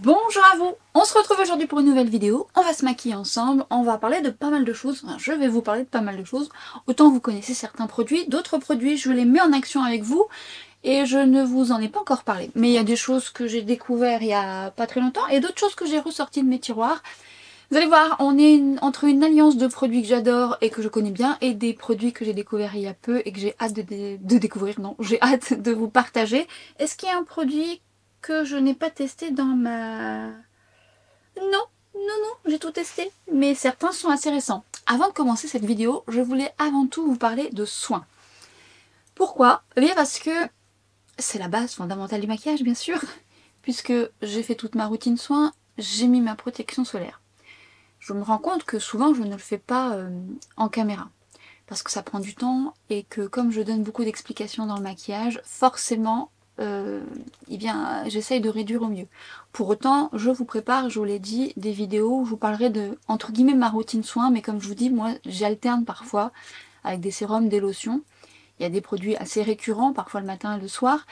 Bonjour à vous, on se retrouve aujourd'hui pour une nouvelle vidéo, on va se maquiller ensemble, on va parler de pas mal de choses, enfin, je vais vous parler de pas mal de choses, autant vous connaissez certains produits, d'autres produits je les mets en action avec vous et je ne vous en ai pas encore parlé. Mais il y a des choses que j'ai découvert il y a pas très longtemps et d'autres choses que j'ai ressorties de mes tiroirs. Vous allez voir, on est entre une alliance de produits que j'adore et que je connais bien et des produits que j'ai découverts il y a peu et que j'ai hâte de découvrir, non, j'ai hâte de vous partager. Est-ce qu'il y a un produit que je n'ai pas testé dans ma... Non, j'ai tout testé, mais certains sont assez récents. Avant de commencer cette vidéo, je voulais avant tout vous parler de soins. Pourquoi? Eh bien parce que c'est la base fondamentale du maquillage, bien sûr, puisque j'ai fait toute ma routine soins, j'ai mis ma protection solaire. Je me rends compte que souvent je ne le fais pas en caméra, parce que ça prend du temps et que comme je donne beaucoup d'explications dans le maquillage, forcément eh bien, j'essaye de réduire au mieux. Pour autant, je vous prépare, je vous l'ai dit, des vidéos où je vous parlerai de, entre guillemets, ma routine soin, mais comme je vous dis, moi, j'alterne parfois avec des sérums, des lotions. Il y a des produits assez récurrents, parfois le matin et le soir.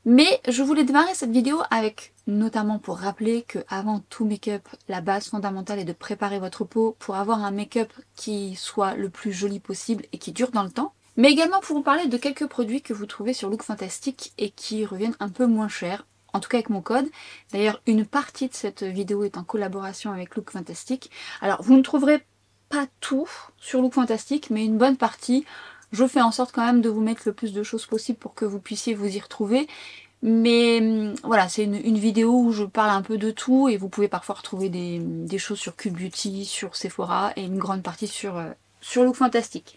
Mais je voulais démarrer cette vidéo avec, notamment pour rappeler que avant tout make-up, la base fondamentale est de préparer votre peau pour avoir un make-up qui soit le plus joli possible et qui dure dans le temps. Mais également pour vous parler de quelques produits que vous trouvez sur Look Fantastic et qui reviennent un peu moins cher, en tout cas avec mon code. D'ailleurs, une partie de cette vidéo est en collaboration avec Look Fantastic. Alors, vous ne trouverez pas tout sur Look Fantastic, mais une bonne partie. Je fais en sorte quand même de vous mettre le plus de choses possible pour que vous puissiez vous y retrouver. Mais voilà, c'est une vidéo où je parle un peu de tout et vous pouvez parfois retrouver des choses sur Cult Beauty, sur Sephora et une grande partie sur Look Fantastic.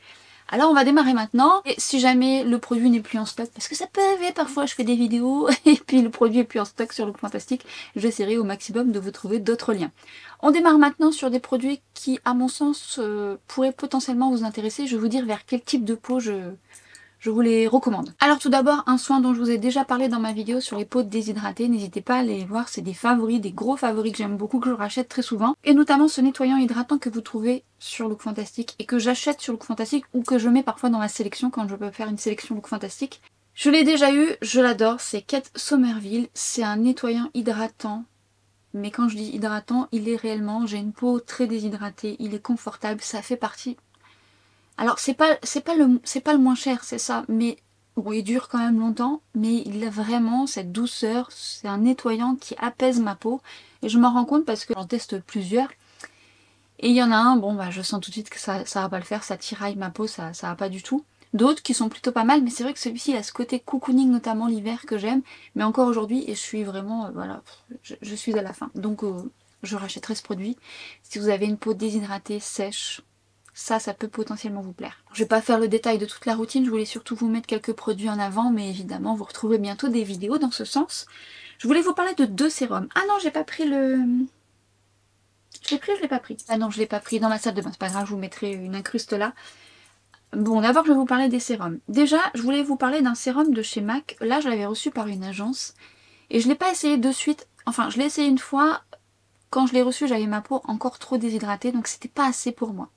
Alors on va démarrer maintenant, et si jamais le produit n'est plus en stock, parce que ça peut arriver, parfois je fais des vidéos et puis le produit est plus en stock sur Look Fantastic, j'essaierai au maximum de vous trouver d'autres liens. On démarre maintenant sur des produits qui, à mon sens, pourraient potentiellement vous intéresser. Je vais vous dire vers quel type de peau je vous les recommande. Alors tout d'abord, un soin dont je vous ai déjà parlé dans ma vidéo sur les peaux déshydratées, n'hésitez pas à aller voir, c'est des favoris, des gros favoris que j'aime beaucoup, que je rachète très souvent, et notamment ce nettoyant hydratant que vous trouvez sur Look Fantastic, et que j'achète sur Look Fantastic, ou que je mets parfois dans ma sélection quand je peux faire une sélection Look Fantastic. Je l'ai déjà eu, je l'adore, c'est Kate Somerville, c'est un nettoyant hydratant, mais quand je dis hydratant, il est réellement, j'ai une peau très déshydratée, il est confortable, ça fait partie... Alors c'est pas le moins cher, c'est ça, mais bon, il dure quand même longtemps, mais il a vraiment cette douceur, c'est un nettoyant qui apaise ma peau, et je m'en rends compte parce que j'en teste plusieurs, et il y en a un, bon bah je sens tout de suite que ça va pas le faire, ça tiraille ma peau, ça va pas du tout. D'autres qui sont plutôt pas mal, mais c'est vrai que celui-ci il a ce côté cocooning, notamment l'hiver, que j'aime, mais encore aujourd'hui, et je suis vraiment, voilà, je suis à la fin, donc je rachèterai ce produit. Si vous avez une peau déshydratée, sèche, ça peut potentiellement vous plaire. Je vais pas faire le détail de toute la routine, je voulais surtout vous mettre quelques produits en avant, mais évidemment vous retrouverez bientôt des vidéos dans ce sens. Je voulais vous parler de deux sérums. Ah non, j'ai pas pris le... Je l'ai pris ou je l'ai pas pris? Ah non, je l'ai pas pris dans ma salle de bain, c'est pas grave, je vous mettrai une incruste là. Bon, d'abord je vais vous parler des sérums. Déjà, je voulais vous parler d'un sérum de chez MAC. Là, je l'avais reçu par une agence, et je l'ai pas essayé de suite. Enfin, je l'ai essayé une fois. Quand je l'ai reçu, j'avais ma peau encore trop déshydratée, donc c'était pas assez pour moi.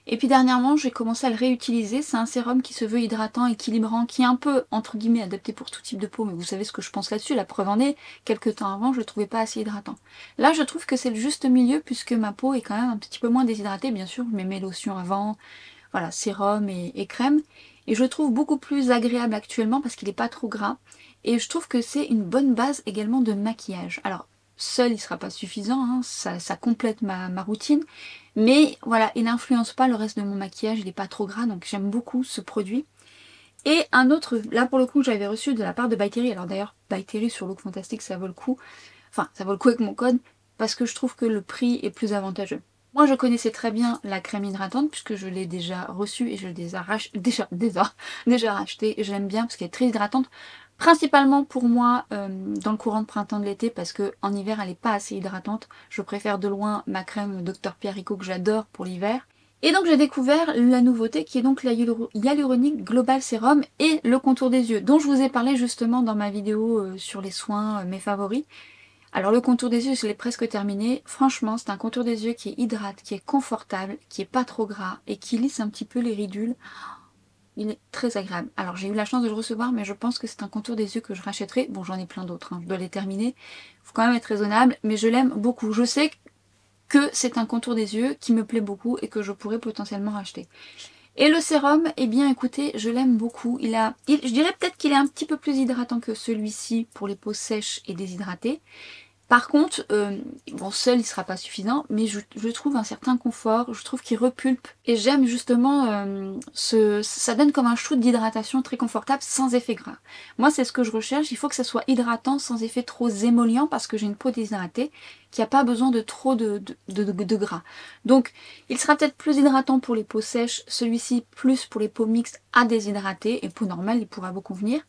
Et puis dernièrement, j'ai commencé à le réutiliser. C'est un sérum qui se veut hydratant, équilibrant, qui est un peu, entre guillemets, adapté pour tout type de peau. Mais vous savez ce que je pense là-dessus. La preuve en est, quelques temps avant, je le trouvais pas assez hydratant. Là, je trouve que c'est le juste milieu, puisque ma peau est quand même un petit peu moins déshydratée. Bien sûr, je mets mes lotions avant, voilà, sérum et crème. Et je le trouve beaucoup plus agréable actuellement, parce qu'il n'est pas trop gras. Et je trouve que c'est une bonne base également de maquillage. Alors, seul il sera pas suffisant, hein, ça complète ma routine, mais voilà, il n'influence pas le reste de mon maquillage, il n'est pas trop gras, donc j'aime beaucoup ce produit. Et un autre, là pour le coup j'avais reçu de la part de By Terry, alors d'ailleurs By Terry sur Look Fantastic ça vaut le coup, enfin ça vaut le coup avec mon code, parce que je trouve que le prix est plus avantageux. Moi je connaissais très bien la crème hydratante puisque je l'ai déjà reçue et je l'ai déjà racheté, et j'aime bien parce qu'elle est très hydratante. Principalement pour moi dans le courant de printemps de l'été parce que en hiver elle n'est pas assez hydratante. Je préfère de loin ma crème Dr Pierrico que j'adore pour l'hiver. Et donc j'ai découvert la nouveauté qui est donc la Hyaluronic Global Serum et le contour des yeux dont je vous ai parlé justement dans ma vidéo sur les soins, mes favoris. Alors le contour des yeux je l'ai presque terminé. Franchement c'est un contour des yeux qui hydrate, qui est confortable, qui est pas trop gras et qui lisse un petit peu les ridules. il est très agréable. Alors j'ai eu la chance de le recevoir, mais je pense que c'est un contour des yeux que je rachèterai. Bon, j'en ai plein d'autres, hein, je dois les terminer. Faut quand même être raisonnable, mais je l'aime beaucoup. Je sais que c'est un contour des yeux qui me plaît beaucoup et que je pourrais potentiellement racheter. Et le sérum, eh bien écoutez, je l'aime beaucoup. Je dirais peut-être qu'il est un petit peu plus hydratant que celui-ci pour les peaux sèches et déshydratées. Par contre, bon, seul il sera pas suffisant, mais je trouve un certain confort, je trouve qu'il repulpe. Et j'aime justement, ça donne comme un shoot d'hydratation très confortable sans effet gras. Moi c'est ce que je recherche, il faut que ça soit hydratant sans effet trop émollient parce que j'ai une peau déshydratée qui n'a pas besoin de trop de gras. Donc il sera peut-être plus hydratant pour les peaux sèches, celui-ci plus pour les peaux mixtes à déshydrater, et peau normale il pourra vous convenir.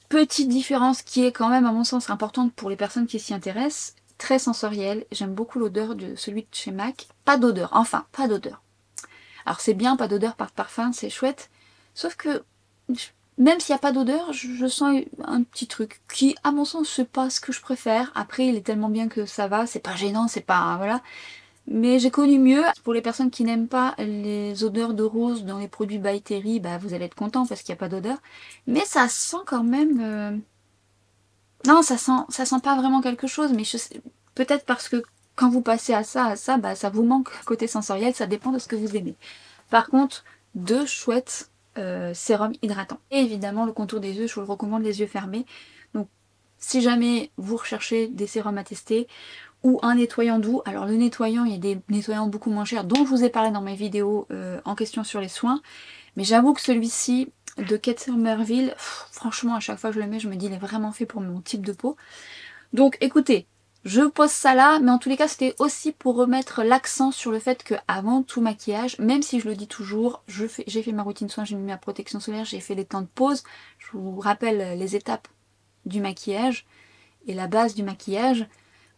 Petite différence qui est quand même à mon sens importante pour les personnes qui s'y intéressent, très sensorielle, j'aime beaucoup l'odeur de celui de chez MAC, pas d'odeur, enfin pas d'odeur. Alors c'est bien, pas d'odeur, pas de parfum, c'est chouette, sauf que même s'il n'y a pas d'odeur, je sens un petit truc qui à mon sens c'est pas ce que je préfère, après il est tellement bien que ça va, c'est pas gênant, c'est pas, voilà. Mais j'ai connu mieux. Pour les personnes qui n'aiment pas les odeurs de rose dans les produits By Terry, bah vous allez être content parce qu'il n'y a pas d'odeur. Mais ça sent quand même... Non, ça sent pas vraiment quelque chose, mais peut-être parce que quand vous passez à ça, bah ça vous manque côté sensoriel, ça dépend de ce que vous aimez. Par contre, deux chouettes sérums hydratants. Et évidemment, le contour des yeux, je vous le recommande les yeux fermés. Donc, si jamais vous recherchez des sérums à tester, ou un nettoyant doux. Alors le nettoyant, il y a des nettoyants beaucoup moins chers dont je vous ai parlé dans mes vidéos en question sur les soins. Mais j'avoue que celui-ci de Kate Somerville, franchement à chaque fois que je le mets, je me dis il est vraiment fait pour mon type de peau. Donc écoutez, je pose ça là, mais en tous les cas c'était aussi pour remettre l'accent sur le fait que avant tout maquillage, même si je le dis toujours, j'ai fait ma routine soin, j'ai mis ma protection solaire, j'ai fait les temps de pause, je vous rappelle les étapes du maquillage et la base du maquillage.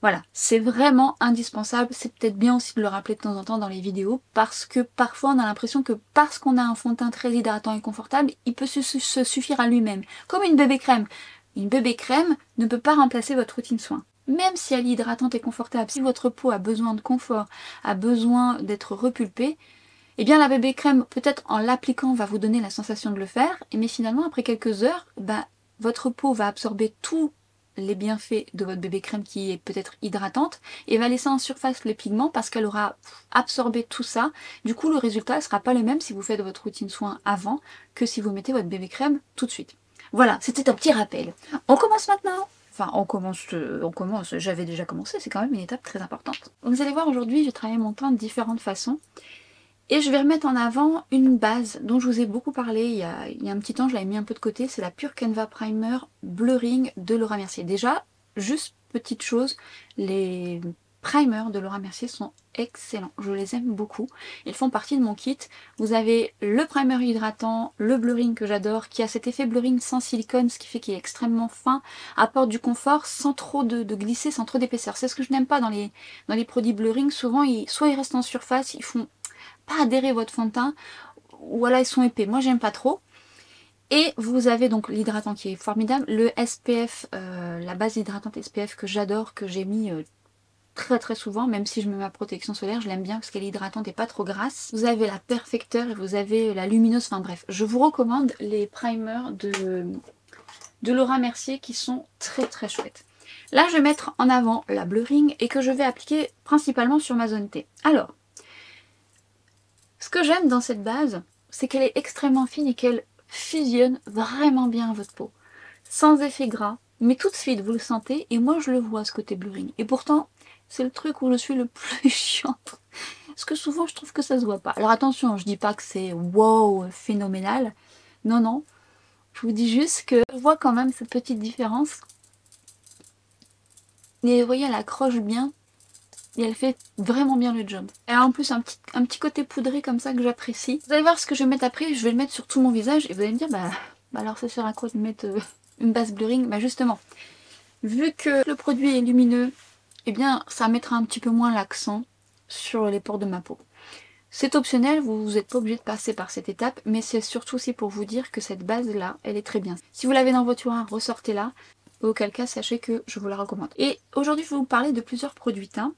Voilà, c'est vraiment indispensable, c'est peut-être bien aussi de le rappeler de temps en temps dans les vidéos, parce que parfois on a l'impression que parce qu'on a un fond de teint très hydratant et confortable, il peut se suffire à lui-même, comme une bébé crème. Une bébé crème ne peut pas remplacer votre routine soin. Même si elle est hydratante et confortable, si votre peau a besoin de confort, a besoin d'être repulpée, eh bien la bébé crème, peut-être en l'appliquant, va vous donner la sensation de le faire, mais finalement après quelques heures, votre peau va absorber tout les bienfaits de votre bébé crème qui est peut-être hydratante et va laisser en surface les pigments parce qu'elle aura absorbé tout ça. Du coup le résultat ne sera pas le même si vous faites votre routine soin avant que si vous mettez votre bébé crème tout de suite. Voilà, c'était un petit rappel. On commence maintenant. Enfin on commence, j'avais déjà commencé, c'est quand même une étape très importante. Vous allez voir aujourd'hui j'ai travaillé mon teint de différentes façons. Et je vais remettre en avant une base dont je vous ai beaucoup parlé il y a un petit temps, je l'avais mis un peu de côté, c'est la Pure Canva Primer Blurring de Laura Mercier. Déjà, juste petite chose, les primers de Laura Mercier sont excellents, je les aime beaucoup. Ils font partie de mon kit. Vous avez le primer hydratant, le blurring que j'adore, qui a cet effet blurring sans silicone, ce qui fait qu'il est extrêmement fin, apporte du confort sans trop de glisser, sans trop d'épaisseur. C'est ce que je n'aime pas dans les produits blurring, souvent soit ils restent en surface, ils font pas adhérer votre fond de teint, ou voilà ils sont épais, moi j'aime pas trop. Et vous avez donc l'hydratant qui est formidable, le SPF, la base hydratante SPF que j'adore, que j'ai mis très très souvent, même si je mets ma protection solaire, je l'aime bien parce qu'elle est hydratante et pas trop grasse. Vous avez la Perfecteur et vous avez la lumineuse, enfin bref, je vous recommande les primers de Laura Mercier qui sont très très chouettes. Là je vais mettre en avant la Blurring et que je vais appliquer principalement sur ma zone T. Alors, ce que j'aime dans cette base, c'est qu'elle est extrêmement fine et qu'elle fusionne vraiment bien à votre peau. Sans effet gras, mais tout de suite vous le sentez et moi je le vois ce côté blurring. Et pourtant, c'est le truc où je suis le plus chiante. Parce que souvent je trouve que ça se voit pas. Alors attention, je dis pas que c'est wow, phénoménal. Non, non. Je vous dis juste que je vois quand même cette petite différence. Et vous voyez, elle accroche bien. Et elle fait vraiment bien le job. Elle a en plus un petit côté poudré comme ça que j'apprécie. Vous allez voir ce que je vais mettre après, je vais le mettre sur tout mon visage et vous allez me dire, bah alors ça sert à quoi de mettre une base blurring? Bah justement, vu que le produit est lumineux, eh bien ça mettra un petit peu moins l'accent sur les pores de ma peau. C'est optionnel, vous n'êtes pas obligé de passer par cette étape, mais c'est surtout aussi pour vous dire que cette base-là, elle est très bien. Si vous l'avez dans votre tiroir, ressortez-la, auquel cas sachez que je vous la recommande. Et aujourd'hui, je vais vous parler de plusieurs produits teints.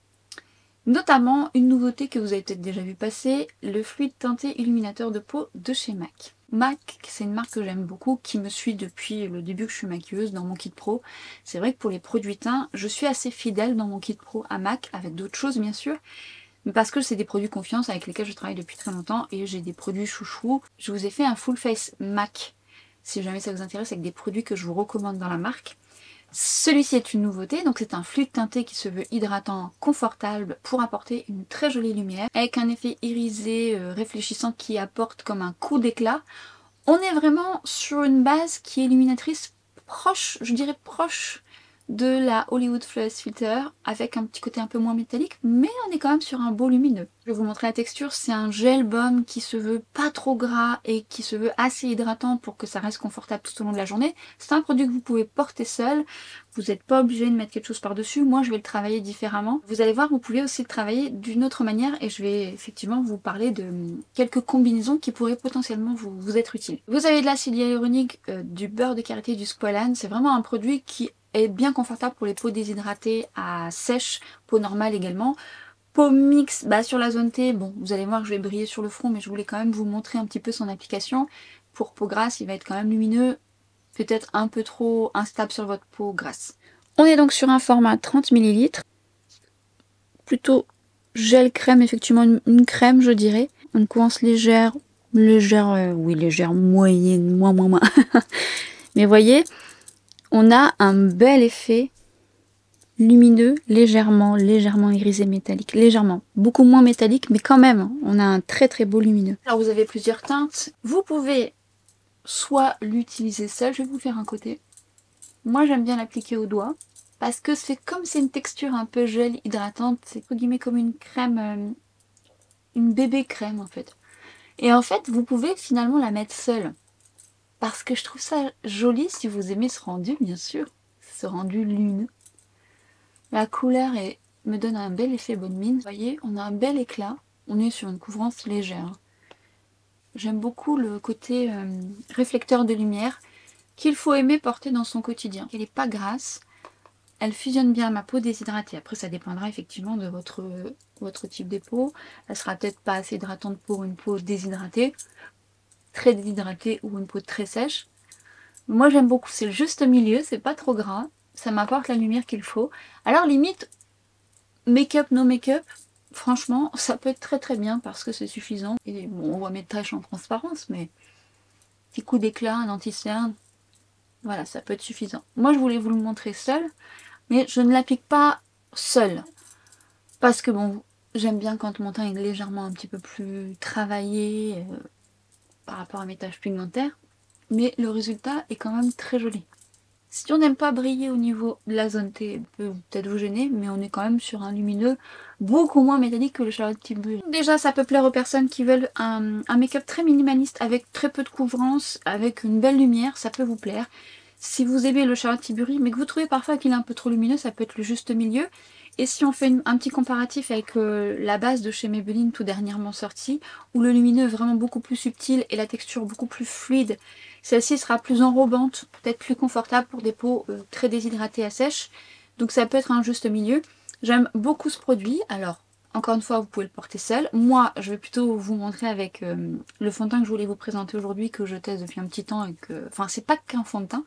Notamment une nouveauté que vous avez peut-être déjà vu passer, le fluide teinté illuminateur de peau de chez MAC. MAC, c'est une marque que j'aime beaucoup, qui me suit depuis le début que je suis maquilleuse dans mon kit pro. C'est vrai que pour les produits teints, je suis assez fidèle dans mon kit pro à MAC, avec d'autres choses bien sûr, mais parce que c'est des produits confiance avec lesquels je travaille depuis très longtemps et j'ai des produits chouchous. Je vous ai fait un full face MAC, si jamais ça vous intéresse, avec des produits que je vous recommande dans la marque. Celui-ci est une nouveauté, donc c'est un fluide teinté qui se veut hydratant, confortable pour apporter une très jolie lumière avec un effet irisé réfléchissant qui apporte comme un coup d'éclat. On est vraiment sur une base qui est illuminatrice proche, je dirais proche de la Hollywood Fluoresce Filter avec un petit côté un peu moins métallique, mais on est quand même sur un beau lumineux. Je vais vous montrer la texture, c'est un gel baume qui se veut pas trop gras et qui se veut assez hydratant pour que ça reste confortable tout au long de la journée. C'est un produit que vous pouvez porter seul, vous n'êtes pas obligé de mettre quelque chose par-dessus, moi je vais le travailler différemment. Vous allez voir, vous pouvez aussi le travailler d'une autre manière et je vais effectivement vous parler de quelques combinaisons qui pourraient potentiellement vous être utiles. Vous avez de l'acide hyaluronique, du beurre de karité et du squalane, c'est vraiment un produit qui est bien confortable pour les peaux déshydratées à sèche, peau normale également. Peau mixte, sur la zone T, bon vous allez voir que je vais briller sur le front mais je voulais quand même vous montrer un petit peu son application. Pour peau grasse, il va être quand même lumineux, peut-être un peu trop instable sur votre peau grasse. On est donc sur un format 30 ml, plutôt gel crème, effectivement une crème je dirais. Une couvrance légère, oui légère, moyenne, moins. Mais voyez, on a un bel effet lumineux, légèrement irisé métallique, légèrement, beaucoup moins métallique, mais quand même, on a un très très beau lumineux. Alors vous avez plusieurs teintes, vous pouvez soit l'utiliser seul, je vais vous faire un côté. Moi j'aime bien l'appliquer au doigt, parce que c'est comme c'est une texture un peu gel hydratante, c'est entre guillemets comme une crème, une bébé crème en fait. Et en fait vous pouvez finalement la mettre seule, parce que je trouve ça joli si vous aimez ce rendu bien sûr, ce rendu lumineux. La couleur me donne un bel effet bonne mine. Vous voyez, on a un bel éclat. On est sur une couvrance légère. J'aime beaucoup le côté réflecteur de lumière qu'il faut aimer porter dans son quotidien. Elle n'est pas grasse. Elle fusionne bien à ma peau déshydratée. Après, ça dépendra effectivement de votre type de peau. Elle sera peut-être pas assez hydratante pour une peau déshydratée, très déshydratée ou une peau très sèche. Moi, j'aime beaucoup. C'est le juste milieu. C'est pas trop gras. Ça m'apporte la lumière qu'il faut. Alors limite, make-up, no make-up, franchement, ça peut être très très bien parce que c'est suffisant. Et bon, on voit mes taches en transparence, mais petit coup d'éclat, un anti-cerne, voilà, ça peut être suffisant. Moi, je voulais vous le montrer seul, mais je ne l'applique pas seul. Parce que bon, j'aime bien quand mon teint est légèrement un petit peu plus travaillé par rapport à mes taches pigmentaires. Mais le résultat est quand même très joli. Si on n'aime pas briller au niveau de la zone T, peut peut-être vous gêner, mais on est quand même sur un lumineux beaucoup moins métallique que le Charlotte Tilbury. Déjà, ça peut plaire aux personnes qui veulent un make-up très minimaliste avec très peu de couvrance, avec une belle lumière, ça peut vous plaire. Si vous aimez le Charlotte Tilbury, mais que vous trouvez parfois qu'il est un peu trop lumineux, ça peut être le juste milieu. Et si on fait un petit comparatif avec la base de chez Maybelline tout dernièrement sortie, où le lumineux est vraiment beaucoup plus subtil et la texture beaucoup plus fluide, celle-ci sera plus enrobante, peut-être plus confortable pour des peaux très déshydratées à sèche. Donc ça peut être un juste milieu. J'aime beaucoup ce produit. Alors, encore une fois, vous pouvez le porter seul. Moi, je vais plutôt vous montrer avec le fond de teint que je voulais vous présenter aujourd'hui, que je teste depuis un petit temps. Enfin, c'est pas qu'un fond de teint.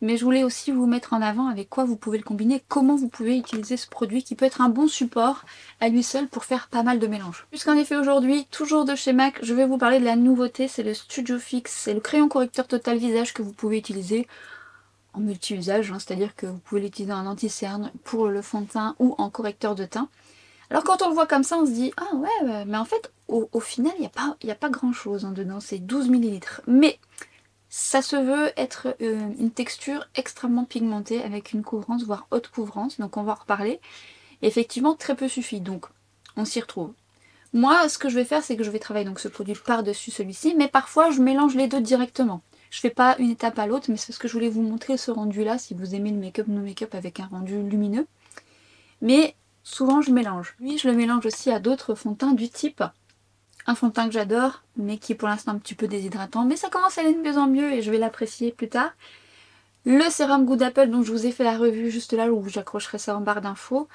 Mais je voulais aussi vous mettre en avant avec quoi vous pouvez le combiner, comment vous pouvez utiliser ce produit qui peut être un bon support à lui seul pour faire pas mal de mélanges. Puisqu'en effet aujourd'hui, toujours de chez MAC, je vais vous parler de la nouveauté, c'est le Studio Fix, c'est le crayon correcteur total visage que vous pouvez utiliser en multi-usage, hein, c'est-à-dire que vous pouvez l'utiliser en anti-cerne, pour le fond de teint ou en correcteur de teint. Alors quand on le voit comme ça, on se dit, ah ouais, mais en fait, au final, il n'y a pas grand-chose en dedans, c'est 12 ml. Mais ça se veut être une texture extrêmement pigmentée avec une couvrance, voire haute couvrance, donc on va en reparler. Et effectivement, très peu suffit, donc on s'y retrouve. Moi, ce que je vais faire, c'est que je vais travailler donc ce produit par-dessus celui-ci, mais parfois je mélange les deux directement. Je fais pas une étape à l'autre, mais c'est ce que je voulais vous montrer, ce rendu-là, si vous aimez le make-up, no make-up avec un rendu lumineux. Mais souvent je mélange. Lui, je le mélange aussi à d'autres fonds de teint du type un fond de teint que j'adore, mais qui est pour l'instant un petit peu déshydratant, mais ça commence à aller de mieux en mieux et je vais l'apprécier plus tard. Le sérum Good Apple dont je vous ai fait la revue juste là, où j'accrocherai ça en barre d'infos.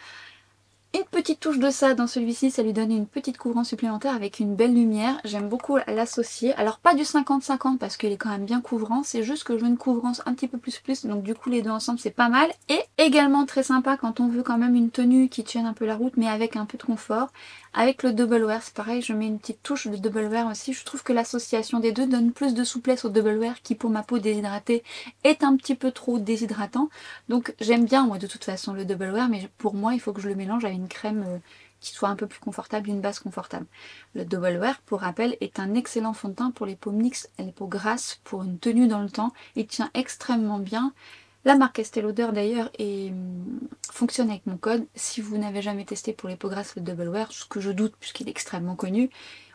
Une petite touche de ça dans celui-ci, ça lui donne une petite couvrance supplémentaire avec une belle lumière. J'aime beaucoup l'associer. Alors pas du 50-50 parce qu'il est quand même bien couvrant, c'est juste que je veux une couvrance un petit peu plus, donc du coup les deux ensemble c'est pas mal. Et également très sympa quand on veut quand même une tenue qui tienne un peu la route mais avec un peu de confort. Avec le double wear, c'est pareil, je mets une petite touche de double wear aussi. Je trouve que l'association des deux donne plus de souplesse au double wear qui pour ma peau déshydratée est un petit peu trop déshydratant. Donc j'aime bien moi de toute façon le double wear, mais pour moi il faut que je le mélange avec une crème qui soit un peu plus confortable, une base confortable. Le double wear, pour rappel, est un excellent fond de teint pour les peaux mixtes et les peaux grasses, pour une tenue dans le temps. Il tient extrêmement bien. La marque Estée Lauder d'ailleurs fonctionne avec mon code. Si vous n'avez jamais testé pour les peaux grasses le double wear, ce que je doute puisqu'il est extrêmement connu,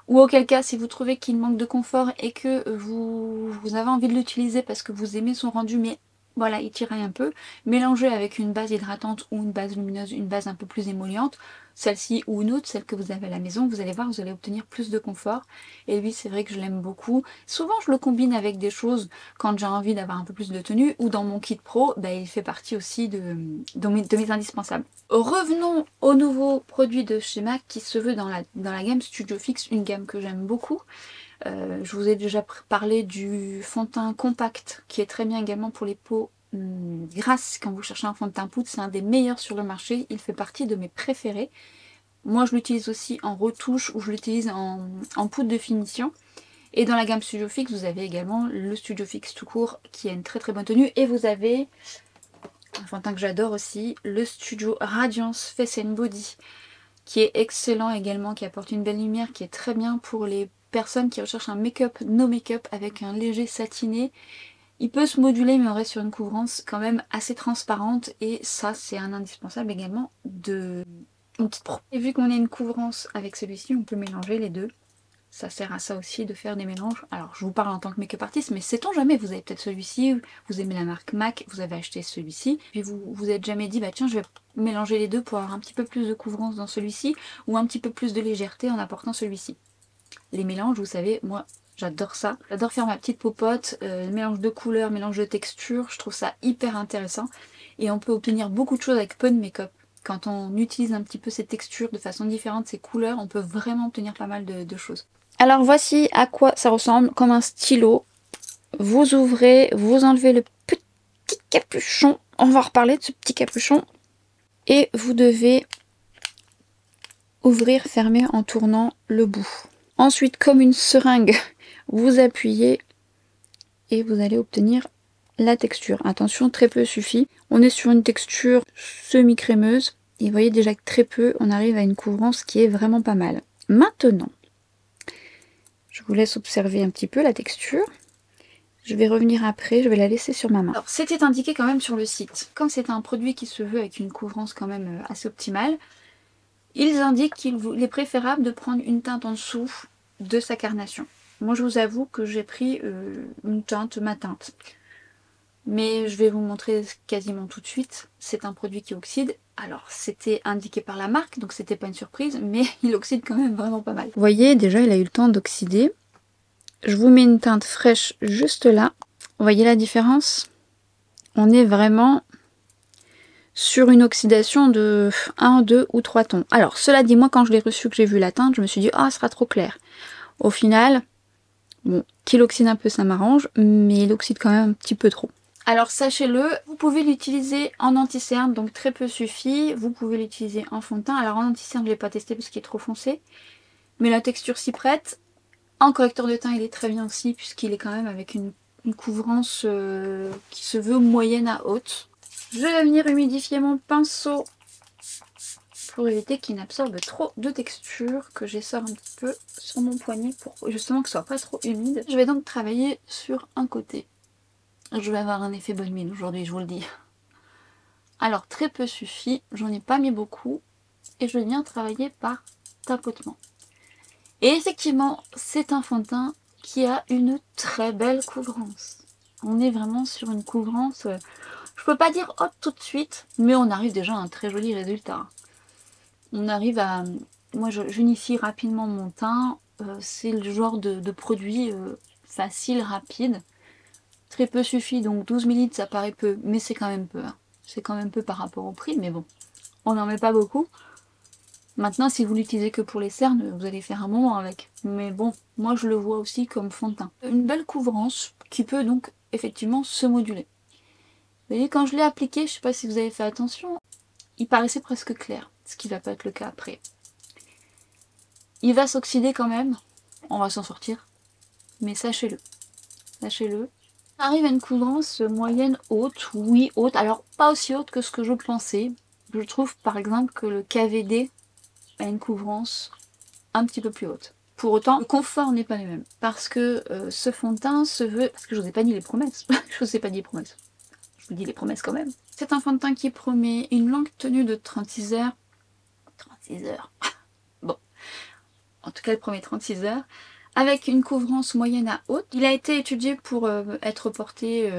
ou auquel cas si vous trouvez qu'il manque de confort et que vous avez envie de l'utiliser parce que vous aimez son rendu mais voilà, il tiraille un peu, mélangez avec une base hydratante ou une base lumineuse, une base un peu plus émolliente, celle-ci ou une autre, celle que vous avez à la maison, vous allez voir, vous allez obtenir plus de confort. Et lui, c'est vrai que je l'aime beaucoup. Souvent, je le combine avec des choses quand j'ai envie d'avoir un peu plus de tenue, ou dans mon kit pro, bah, il fait partie aussi de mes indispensables. Revenons au nouveau produit de chez MAC qui se veut dans la gamme Studio Fix, une gamme que j'aime beaucoup. Je vous ai déjà parlé du fond de teint compact qui est très bien également pour les peaux grasses quand vous cherchez un fond de teint poudre. C'est un des meilleurs sur le marché, il fait partie de mes préférés. Moi je l'utilise aussi en retouche ou je l'utilise en poudre de finition. Et dans la gamme Studio Fix vous avez également le Studio Fix tout court qui a une très très bonne tenue. Et vous avez un fond de teint que j'adore aussi, le Studio Radiance Face and Body qui est excellent également, qui apporte une belle lumière, qui est très bien pour les personnes qui recherchent un make-up no make-up avec un léger satiné. Il peut se moduler mais on reste sur une couvrance quand même assez transparente et ça c'est un indispensable également de une petite pro. Et vu qu'on a une couvrance avec celui-ci, on peut mélanger les deux. Ça sert à ça aussi de faire des mélanges. Alors je vous parle en tant que make-up artiste, mais sait-on jamais, vous avez peut-être celui-ci, vous aimez la marque MAC, vous avez acheté celui-ci, puis vous vous êtes jamais dit bah tiens je vais mélanger les deux pour avoir un petit peu plus de couvrance dans celui-ci ou un petit peu plus de légèreté en apportant celui-ci. Les mélanges, vous savez, moi j'adore ça. J'adore faire ma petite popote, mélange de couleurs, mélange de textures, je trouve ça hyper intéressant. Et on peut obtenir beaucoup de choses avec peu de make-up. Quand on utilise un petit peu ces textures de façon différente, ces couleurs, on peut vraiment obtenir pas mal de choses. Alors voici à quoi ça ressemble comme un stylo. Vous ouvrez, vous enlevez le petit capuchon. On va reparler de ce petit capuchon. Et vous devez ouvrir, fermer en tournant le bout. Ensuite, comme une seringue, vous appuyez et vous allez obtenir la texture. Attention, très peu suffit. On est sur une texture semi-crémeuse. Et vous voyez déjà que très peu, on arrive à une couvrance qui est vraiment pas mal. Maintenant, je vous laisse observer un petit peu la texture. Je vais revenir après, je vais la laisser sur ma main. Alors, c'était indiqué quand même sur le site. Comme c'est un produit qui se veut avec une couvrance quand même assez optimale, ils indiquent qu'il est préférable de prendre une teinte en dessous de sa carnation. Moi, je vous avoue que j'ai pris une teinte, ma teinte. Mais je vais vous montrer quasiment tout de suite. C'est un produit qui oxyde. Alors, c'était indiqué par la marque, donc c'était pas une surprise, mais il oxyde quand même vraiment pas mal. Vous voyez, déjà, il a eu le temps d'oxyder. Je vous mets une teinte fraîche juste là. Vous voyez la différence? On est vraiment sur une oxydation de 1, 2 ou 3 tons. Alors, cela dit, moi, quand je l'ai reçu, que j'ai vu la teinte, je me suis dit, ah, ce sera trop clair. Au final, bon, qu'il oxyde un peu, ça m'arrange, mais il oxyde quand même un petit peu trop. Alors sachez-le, vous pouvez l'utiliser en anti-cerne, donc très peu suffit. Vous pouvez l'utiliser en fond de teint. Alors en anti-cerne, je ne l'ai pas testé parce qu'il est trop foncé. Mais la texture s'y prête. En correcteur de teint, il est très bien aussi, puisqu'il est quand même avec une couvrance qui se veut moyenne à haute. Je vais venir humidifier mon pinceau pour éviter qu'il n'absorbe trop de texture, que j'essore un petit peu sur mon poignet pour justement que ce soit pas trop humide. Je vais donc travailler sur un côté. Je vais avoir un effet bonne mine aujourd'hui, je vous le dis. Alors très peu suffit, j'en ai pas mis beaucoup et je viens travailler par tapotement. Et effectivement, c'est un fond de teint qui a une très belle couvrance. On est vraiment sur une couvrance, je peux pas dire haute tout de suite, mais on arrive déjà à un très joli résultat. On arrive à... Moi j'unifie rapidement mon teint, c'est le genre de produit facile, rapide. Très peu suffit, donc 12 ml ça paraît peu, mais c'est quand même peu. Hein. C'est quand même peu par rapport au prix, mais bon, on n'en met pas beaucoup. Maintenant, si vous l'utilisez que pour les cernes, vous allez faire un moment avec. Mais bon, moi je le vois aussi comme fond de teint. Une belle couvrance qui peut donc effectivement se moduler. Vous voyez, quand je l'ai appliqué, je sais pas si vous avez fait attention, il paraissait presque clair, ce qui va pas être le cas après. Il va s'oxyder quand même, on va s'en sortir, mais sachez-le. Sachez-le. On arrive à une couvrance moyenne haute, oui haute, alors pas aussi haute que ce que je pensais. Je trouve par exemple que le KVD a une couvrance un petit peu plus haute. Pour autant, le confort n'est pas le même. Parce que ce fond de teint se veut... Parce que je vous ai pas dit les promesses. Je vous ai pas dit les promesses. Je vous dis les promesses quand même. C'est un fond de teint qui promet une longue tenue de 36 heures. 36 heures. Bon. En tout cas, il promet 36 heures. Avec une couvrance moyenne à haute. Il a été étudié pour être porté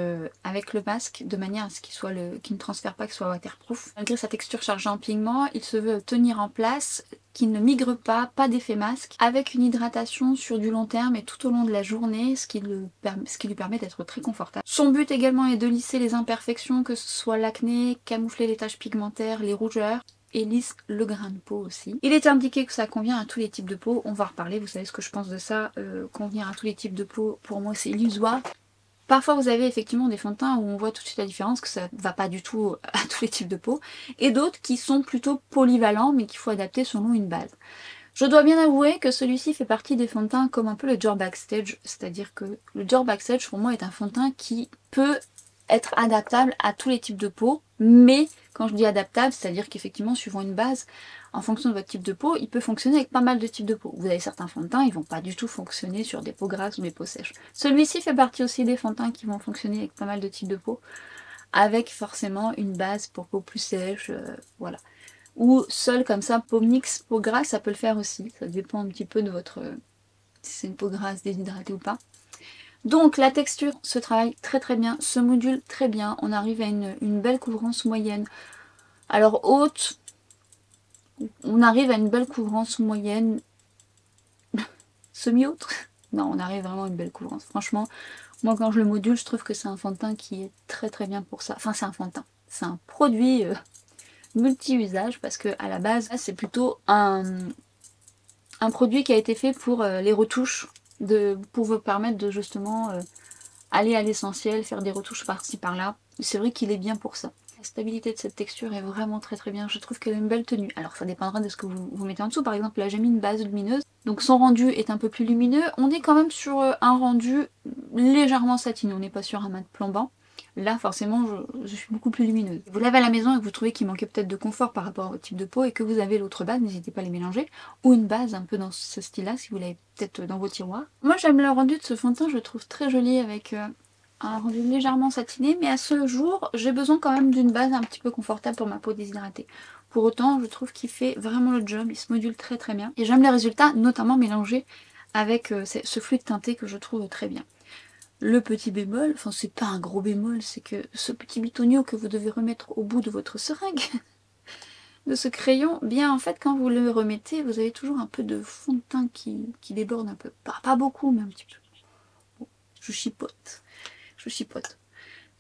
avec le masque, de manière à ce qu'il ne transfère pas, qu'il soit waterproof. Malgré sa texture chargée en pigments, il se veut tenir en place, qu'il ne migre pas d'effet masque, avec une hydratation sur du long terme et tout au long de la journée, ce qui lui permet d'être très confortable. Son but également est de lisser les imperfections, que ce soit l'acné, camoufler les taches pigmentaires, les rougeurs, et lisse le grain de peau aussi. Il est indiqué que ça convient à tous les types de peau, on va en reparler, vous savez ce que je pense de ça, convenir à tous les types de peau, pour moi c'est illusoire. Parfois vous avez effectivement des fonds de teint où on voit tout de suite la différence, que ça va pas du tout à tous les types de peau, et d'autres qui sont plutôt polyvalents mais qu'il faut adapter selon une base. Je dois bien avouer que celui-ci fait partie des fonds de teint comme un peu le Dior Backstage, c'est-à-dire que le Dior Backstage pour moi est un fond de teint qui peut être adaptable à tous les types de peau, mais quand je dis adaptable, c'est-à-dire qu'effectivement suivant une base, en fonction de votre type de peau, il peut fonctionner avec pas mal de types de peau. Vous avez certains fonds de teint, ils vont pas du tout fonctionner sur des peaux grasses ou des peaux sèches. Celui-ci fait partie aussi des fonds de teint qui vont fonctionner avec pas mal de types de peau, avec forcément une base pour peau plus sèche, voilà. Ou seul comme ça, peau mixte, peau grasse, ça peut le faire aussi. Ça dépend un petit peu de votre... si c'est une peau grasse déshydratée ou pas. Donc la texture se travaille très très bien, se module très bien, on arrive à une belle couvrance moyenne. Alors haute, on arrive à une belle couvrance moyenne semi-haute. Non, on arrive vraiment à une belle couvrance. Franchement, moi quand je le module, je trouve que c'est un fond de teint qui est très très bien pour ça. Enfin c'est un fond de teint, c'est un produit multi-usage parce que à la base c'est plutôt un produit qui a été fait pour les retouches, pour vous permettre de justement... aller à l'essentiel, faire des retouches par-ci par-là. C'est vrai qu'il est bien pour ça. La stabilité de cette texture est vraiment très très bien. Je trouve qu'elle a une belle tenue. Alors ça dépendra de ce que vous mettez en dessous. Par exemple, là j'ai mis une base lumineuse. Donc son rendu est un peu plus lumineux. On est quand même sur un rendu légèrement satiné. On n'est pas sur un mat plombant. Là forcément je suis beaucoup plus lumineuse. Vous l'avez à la maison et que vous trouvez qu'il manquait peut-être de confort par rapport au type de peau et que vous avez l'autre base, n'hésitez pas à les mélanger. Ou une base un peu dans ce style-là si vous l'avez peut-être dans vos tiroirs. Moi j'aime le rendu de ce fond de teint, je le trouve très joli avec un rendu légèrement satiné. Mais à ce jour j'ai besoin quand même d'une base un petit peu confortable pour ma peau déshydratée. Pour autant je trouve qu'il fait vraiment le job, il se module très très bien. Et j'aime les résultats notamment mélangés avec ce fluide teinté que je trouve très bien. Le petit bémol, enfin c'est pas un gros bémol, c'est que ce petit bitonio que vous devez remettre au bout de votre seringue, de ce crayon, bien en fait quand vous le remettez, vous avez toujours un peu de fond de teint qui déborde un peu. Pas beaucoup, mais un petit peu. Bon, je chipote. Je chipote.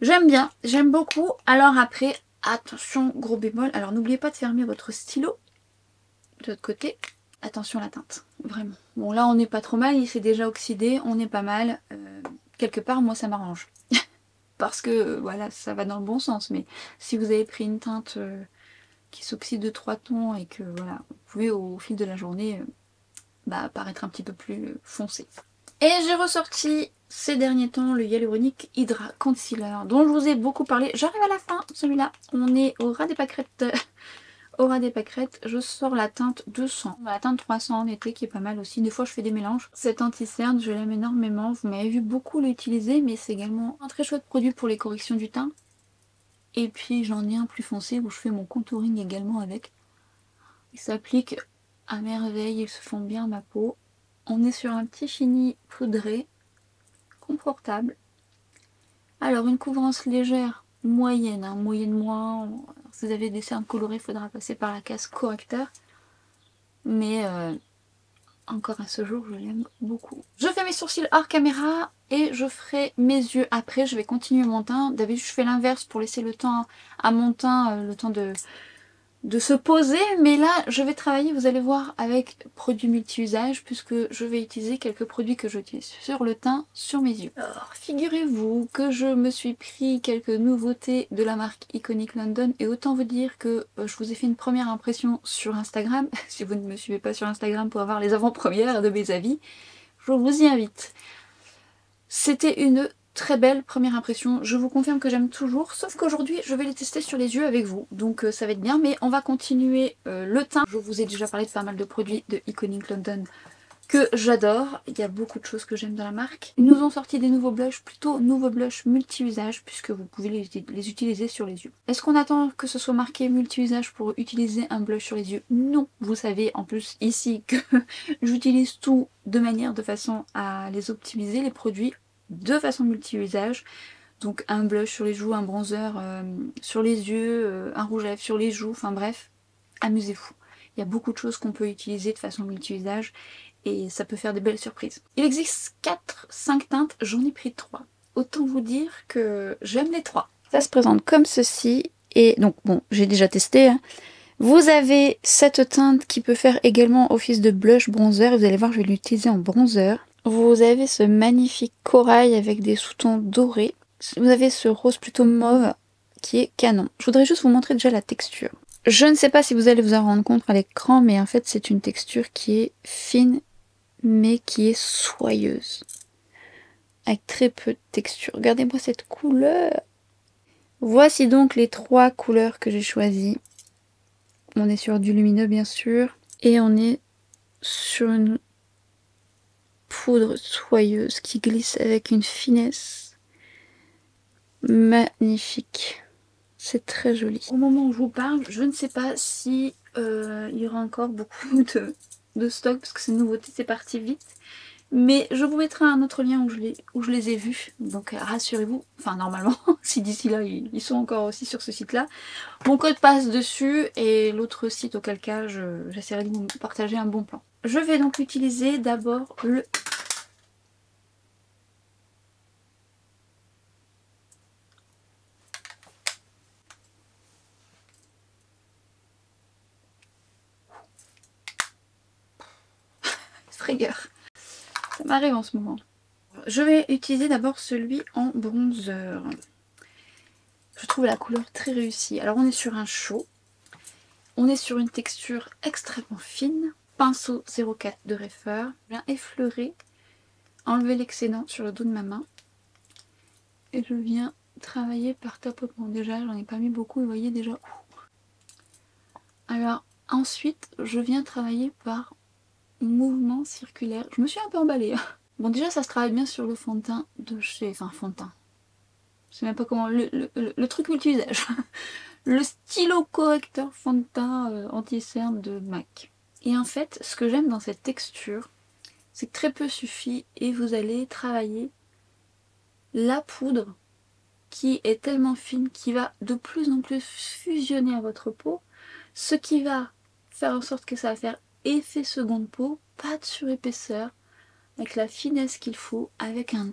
J'aime bien, j'aime beaucoup. Alors après, attention, gros bémol. Alors n'oubliez pas de fermer votre stylo de l'autre côté. Attention à la teinte, vraiment. Bon là on n'est pas trop mal, il s'est déjà oxydé, on est pas mal. Quelque part, moi, ça m'arrange. Parce que, voilà, ça va dans le bon sens. Mais si vous avez pris une teinte qui s'oxyde de 3 tons et que, voilà, vous pouvez, au fil de la journée, paraître un petit peu plus foncé. Et j'ai ressorti, ces derniers temps, le Hyaluronic Hydra Concealer, dont je vous ai beaucoup parlé. J'arrive à la fin, celui-là. On est au ras des pâquerettes. Au ras des pâquerettes, je sors la teinte 200, la teinte 300 en été qui est pas mal aussi. Des fois je fais des mélanges. Cette anti-cerne, je l'aime énormément. Vous m'avez vu beaucoup l'utiliser, mais c'est également un très chouette produit pour les corrections du teint. Et puis j'en ai un plus foncé où je fais mon contouring également avec. Il s'applique à merveille, il se fond bien à ma peau. On est sur un petit fini poudré, confortable. Alors une couvrance légère, moyenne, hein, moyenne moins. Si vous avez des cernes colorées, il faudra passer par la case correcteur. Mais encore à ce jour, je l'aime beaucoup. Je fais mes sourcils hors caméra et je ferai mes yeux après. Je vais continuer mon teint. D'habitude, je fais l'inverse pour laisser le temps à mon teint, le temps de de se poser, mais là je vais travailler, vous allez voir, avec produits multi-usages puisque je vais utiliser quelques produits que j'utilise sur le teint, sur mes yeux. Alors figurez-vous que je me suis pris quelques nouveautés de la marque Iconic London et autant vous dire que je vous ai fait une première impression sur Instagram. Si vous ne me suivez pas sur Instagram pour avoir les avant-premières de mes avis, je vous y invite. C'était une très belle première impression, je vous confirme que j'aime toujours, sauf qu'aujourd'hui je vais les tester sur les yeux avec vous, donc ça va être bien, mais on va continuer le teint. Je vous ai déjà parlé de pas mal de produits de Iconic London que j'adore, il y a beaucoup de choses que j'aime dans la marque. Ils nous ont sorti des nouveaux blushs, plutôt nouveaux blushs multi-usage, puisque vous pouvez les utiliser sur les yeux. Est-ce qu'on attend que ce soit marqué multi-usage pour utiliser un blush sur les yeux? Non, vous savez en plus ici que j'utilise tout de façon à les optimiser, les produits, de façon multi-usage. Donc un blush sur les joues, un bronzer sur les yeux, un rouge à lèvres sur les joues, enfin bref, amusez-vous. Il y a beaucoup de choses qu'on peut utiliser de façon multi-usage et ça peut faire des belles surprises. Il existe 4-5 teintes, j'en ai pris 3. Autant vous dire que j'aime les 3. Ça se présente comme ceci et donc bon, j'ai déjà testé. Hein. Vous avez cette teinte qui peut faire également office de blush bronzer. Vous allez voir, je vais l'utiliser en bronzer. Vous avez ce magnifique corail avec des sous-tons dorés. Vous avez ce rose plutôt mauve qui est canon. Je voudrais juste vous montrer déjà la texture. Je ne sais pas si vous allez vous en rendre compte à l'écran, mais en fait c'est une texture qui est fine, mais qui est soyeuse. Avec très peu de texture. Regardez-moi cette couleur. Voici donc les 3 couleurs que j'ai choisies. On est sur du lumineux bien sûr. Et on est sur une poudre soyeuse qui glisse avec une finesse magnifique. C'est très joli. Au moment où je vous parle, je ne sais pas si il y aura encore beaucoup de stock parce que c'est une nouveauté, c'est parti vite. Mais je vous mettrai un autre lien où je les ai vus. Donc rassurez-vous, enfin normalement, si d'ici là ils sont encore aussi sur ce site-là. Mon code passe dessus et l'autre site auquel cas j'essaierai de vous partager un bon plan. Je vais donc utiliser d'abord le... frayeur. Ça m'arrive en ce moment. Je vais utiliser d'abord celui en bronzer. Je trouve la couleur très réussie. Alors on est sur un chaud. On est sur une texture extrêmement fine. Pinceau 04 de Reifer. Je viens effleurer, enlever l'excédent sur le dos de ma main. Et je viens travailler par tapotement. Déjà, j'en ai pas mis beaucoup, vous voyez déjà. Alors ensuite, je viens travailler par mouvement circulaire. Je me suis un peu emballée. Bon, déjà, ça se travaille bien sur le fond de teint de chez... Enfin, fond de teint. Je sais même pas comment... Le truc multi-usage. Le stylo correcteur fond de teint anti-cerne de MAC. Et en fait, ce que j'aime dans cette texture, c'est que très peu suffit et vous allez travailler la poudre qui est tellement fine, qui va de plus en plus fusionner à votre peau, ce qui va faire en sorte que ça va faire effet seconde peau, pas de surépaisseur, avec la finesse qu'il faut, avec un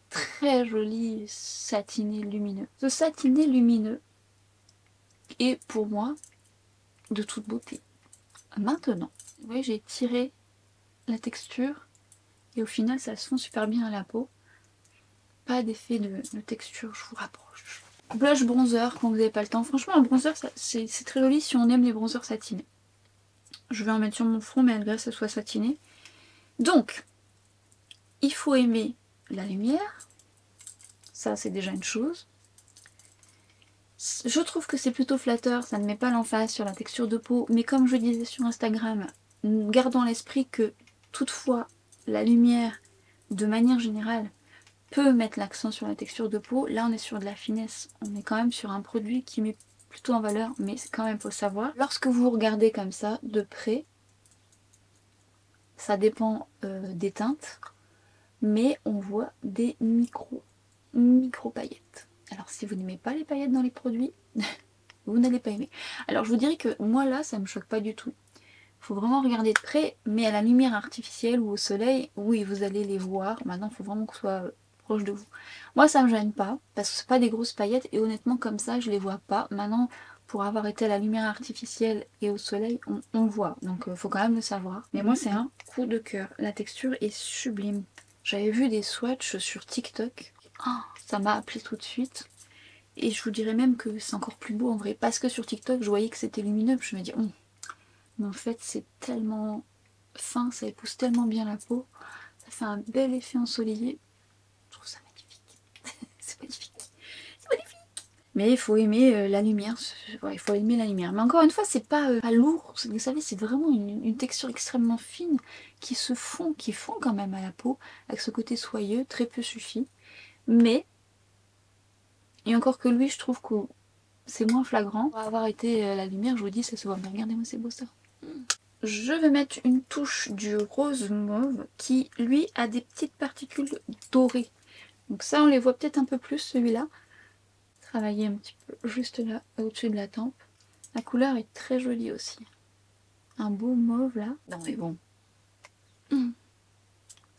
très joli satiné lumineux. Ce satiné lumineux est pour moi de toute beauté. Maintenant, vous voyez, j'ai tiré la texture et au final ça se fond super bien à la peau. Pas d'effet de texture, je vous rapproche. Blush bronzer quand vous n'avez pas le temps. Franchement, un bronzer c'est très joli si on aime les bronzers satinés. Je vais en mettre sur mon front malgré que ça soit satiné. Donc, il faut aimer la lumière. Ça, c'est déjà une chose. Je trouve que c'est plutôt flatteur, ça ne met pas l'emphase sur la texture de peau. Mais comme je disais sur Instagram, gardons à l'esprit que toutefois, la lumière, de manière générale, peut mettre l'accent sur la texture de peau. Là, on est sur de la finesse. On est quand même sur un produit qui met plutôt en valeur, mais c'est quand même faut savoir. Lorsque vous regardez comme ça, de près, ça dépend des teintes, mais on voit des micro paillettes. Alors si vous n'aimez pas les paillettes dans les produits, vous n'allez pas aimer. Alors je vous dirais que moi là, ça me choque pas du tout. Il faut vraiment regarder de près, mais à la lumière artificielle ou au soleil, oui, vous allez les voir. Maintenant, il faut vraiment que ce soit proche de vous. Moi, ça me gêne pas, parce que c'est pas des grosses paillettes, et honnêtement, comme ça, je les vois pas. Maintenant, pour avoir été à la lumière artificielle et au soleil, on le voit. Donc faut quand même le savoir. Mais moi c'est un coup de cœur. La texture est sublime. J'avais vu des swatchs sur TikTok. Oh, ça m'a appelé tout de suite. Et je vous dirais même que c'est encore plus beau en vrai. Parce que sur TikTok je voyais que c'était lumineux. Je me dis, mais en fait c'est tellement fin, ça épouse tellement bien la peau. Ça fait un bel effet ensoleillé. Je trouve ça magnifique. C'est magnifique. C'est magnifique. Mais il faut aimer la lumière. Ouais, il faut aimer la lumière. Mais encore une fois, c'est pas lourd. Vous savez, c'est vraiment une texture extrêmement fine qui fond quand même à la peau. Avec ce côté soyeux, très peu suffit. Mais, et encore que lui, je trouve que c'est moins flagrant. Pour avoir été à la lumière, je vous dis, ça se voit. Mais regardez-moi, c'est beau ça. Je vais mettre une touche du rose mauve qui, lui, a des petites particules dorées. Donc ça, on les voit peut-être un peu plus, celui-là. Travailler un petit peu juste là, au-dessus de la tempe. La couleur est très jolie aussi. Un beau mauve là. Non mais bon. Ça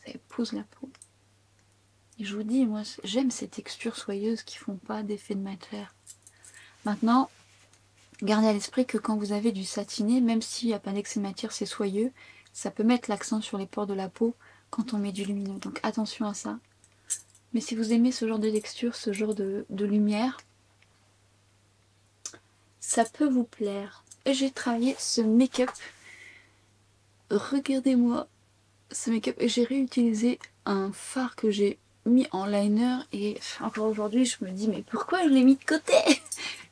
épouse la peau. Et je vous dis, moi, j'aime ces textures soyeuses qui font pas d'effet de matière. Maintenant, gardez à l'esprit que quand vous avez du satiné, même s'il n'y a pas d'excès de matière, c'est soyeux, ça peut mettre l'accent sur les pores de la peau quand on met du lumineux. Donc attention à ça. Mais si vous aimez ce genre de texture, ce genre de lumière, ça peut vous plaire. Et j'ai travaillé ce make-up. Regardez-moi ce make-up. Et j'ai réutilisé un fard que j'ai mis en liner. Et encore aujourd'hui, je me dis, mais pourquoi je l'ai mis de côté?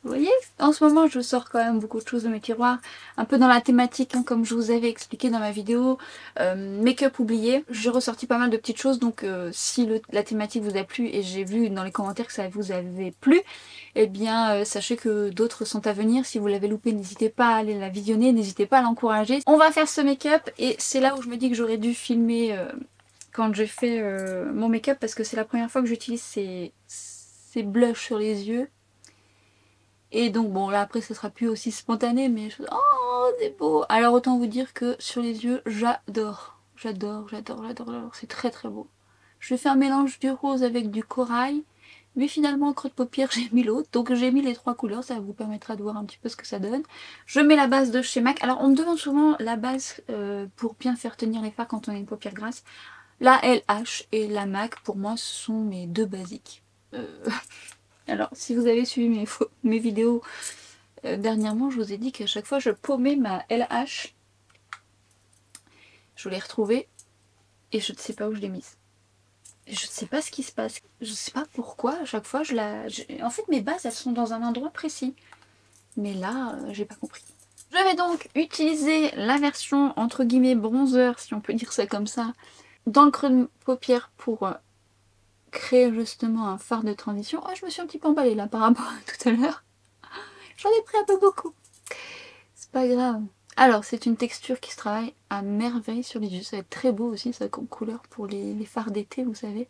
Vous voyez, en ce moment je sors quand même beaucoup de choses de mes tiroirs, un peu dans la thématique, hein, comme je vous avais expliqué dans ma vidéo, make-up oublié. J'ai ressorti pas mal de petites choses, donc si la thématique vous a plu, et j'ai vu dans les commentaires que ça vous avait plu, eh bien sachez que d'autres sont à venir. Si vous l'avez loupé, n'hésitez pas à aller la visionner, n'hésitez pas à l'encourager. On va faire ce make-up, et c'est là où je me dis que j'aurais dû filmer quand j'ai fait mon make-up, parce que c'est la première fois que j'utilise ces blushs sur les yeux. Et donc bon là après ça sera plus aussi spontané, mais oh c'est beau. Alors autant vous dire que sur les yeux j'adore. J'adore, c'est très très beau. Je fais un mélange du rose avec du corail, mais finalement en creux de paupière j'ai mis l'autre. Donc j'ai mis les trois couleurs, ça vous permettra de voir un petit peu ce que ça donne. Je mets la base de chez MAC. Alors on me demande souvent la base pour bien faire tenir les fards quand on a une paupière grasse. La LH et la MAC pour moi ce sont mes deux basiques. Alors, si vous avez suivi mes vidéos dernièrement, je vous ai dit qu'à chaque fois je paumais ma LH. Je l'ai retrouvée et je ne sais pas où je l'ai mise. Je ne sais pas ce qui se passe. Je ne sais pas pourquoi. À chaque fois, en fait, mes bases, elles sont dans un endroit précis. Mais là, j'ai pas compris. Je vais donc utiliser la version entre guillemets bronzer, si on peut dire ça comme ça, dans le creux de paupière pour créer justement un fard de transition. Oh, je me suis un petit peu emballée là par rapport à tout à l'heure. J'en ai pris un peu beaucoup. C'est pas grave. Alors, c'est une texture qui se travaille à merveille sur les yeux. Ça va être très beau aussi, ça, comme couleur pour les fards d'été, vous savez.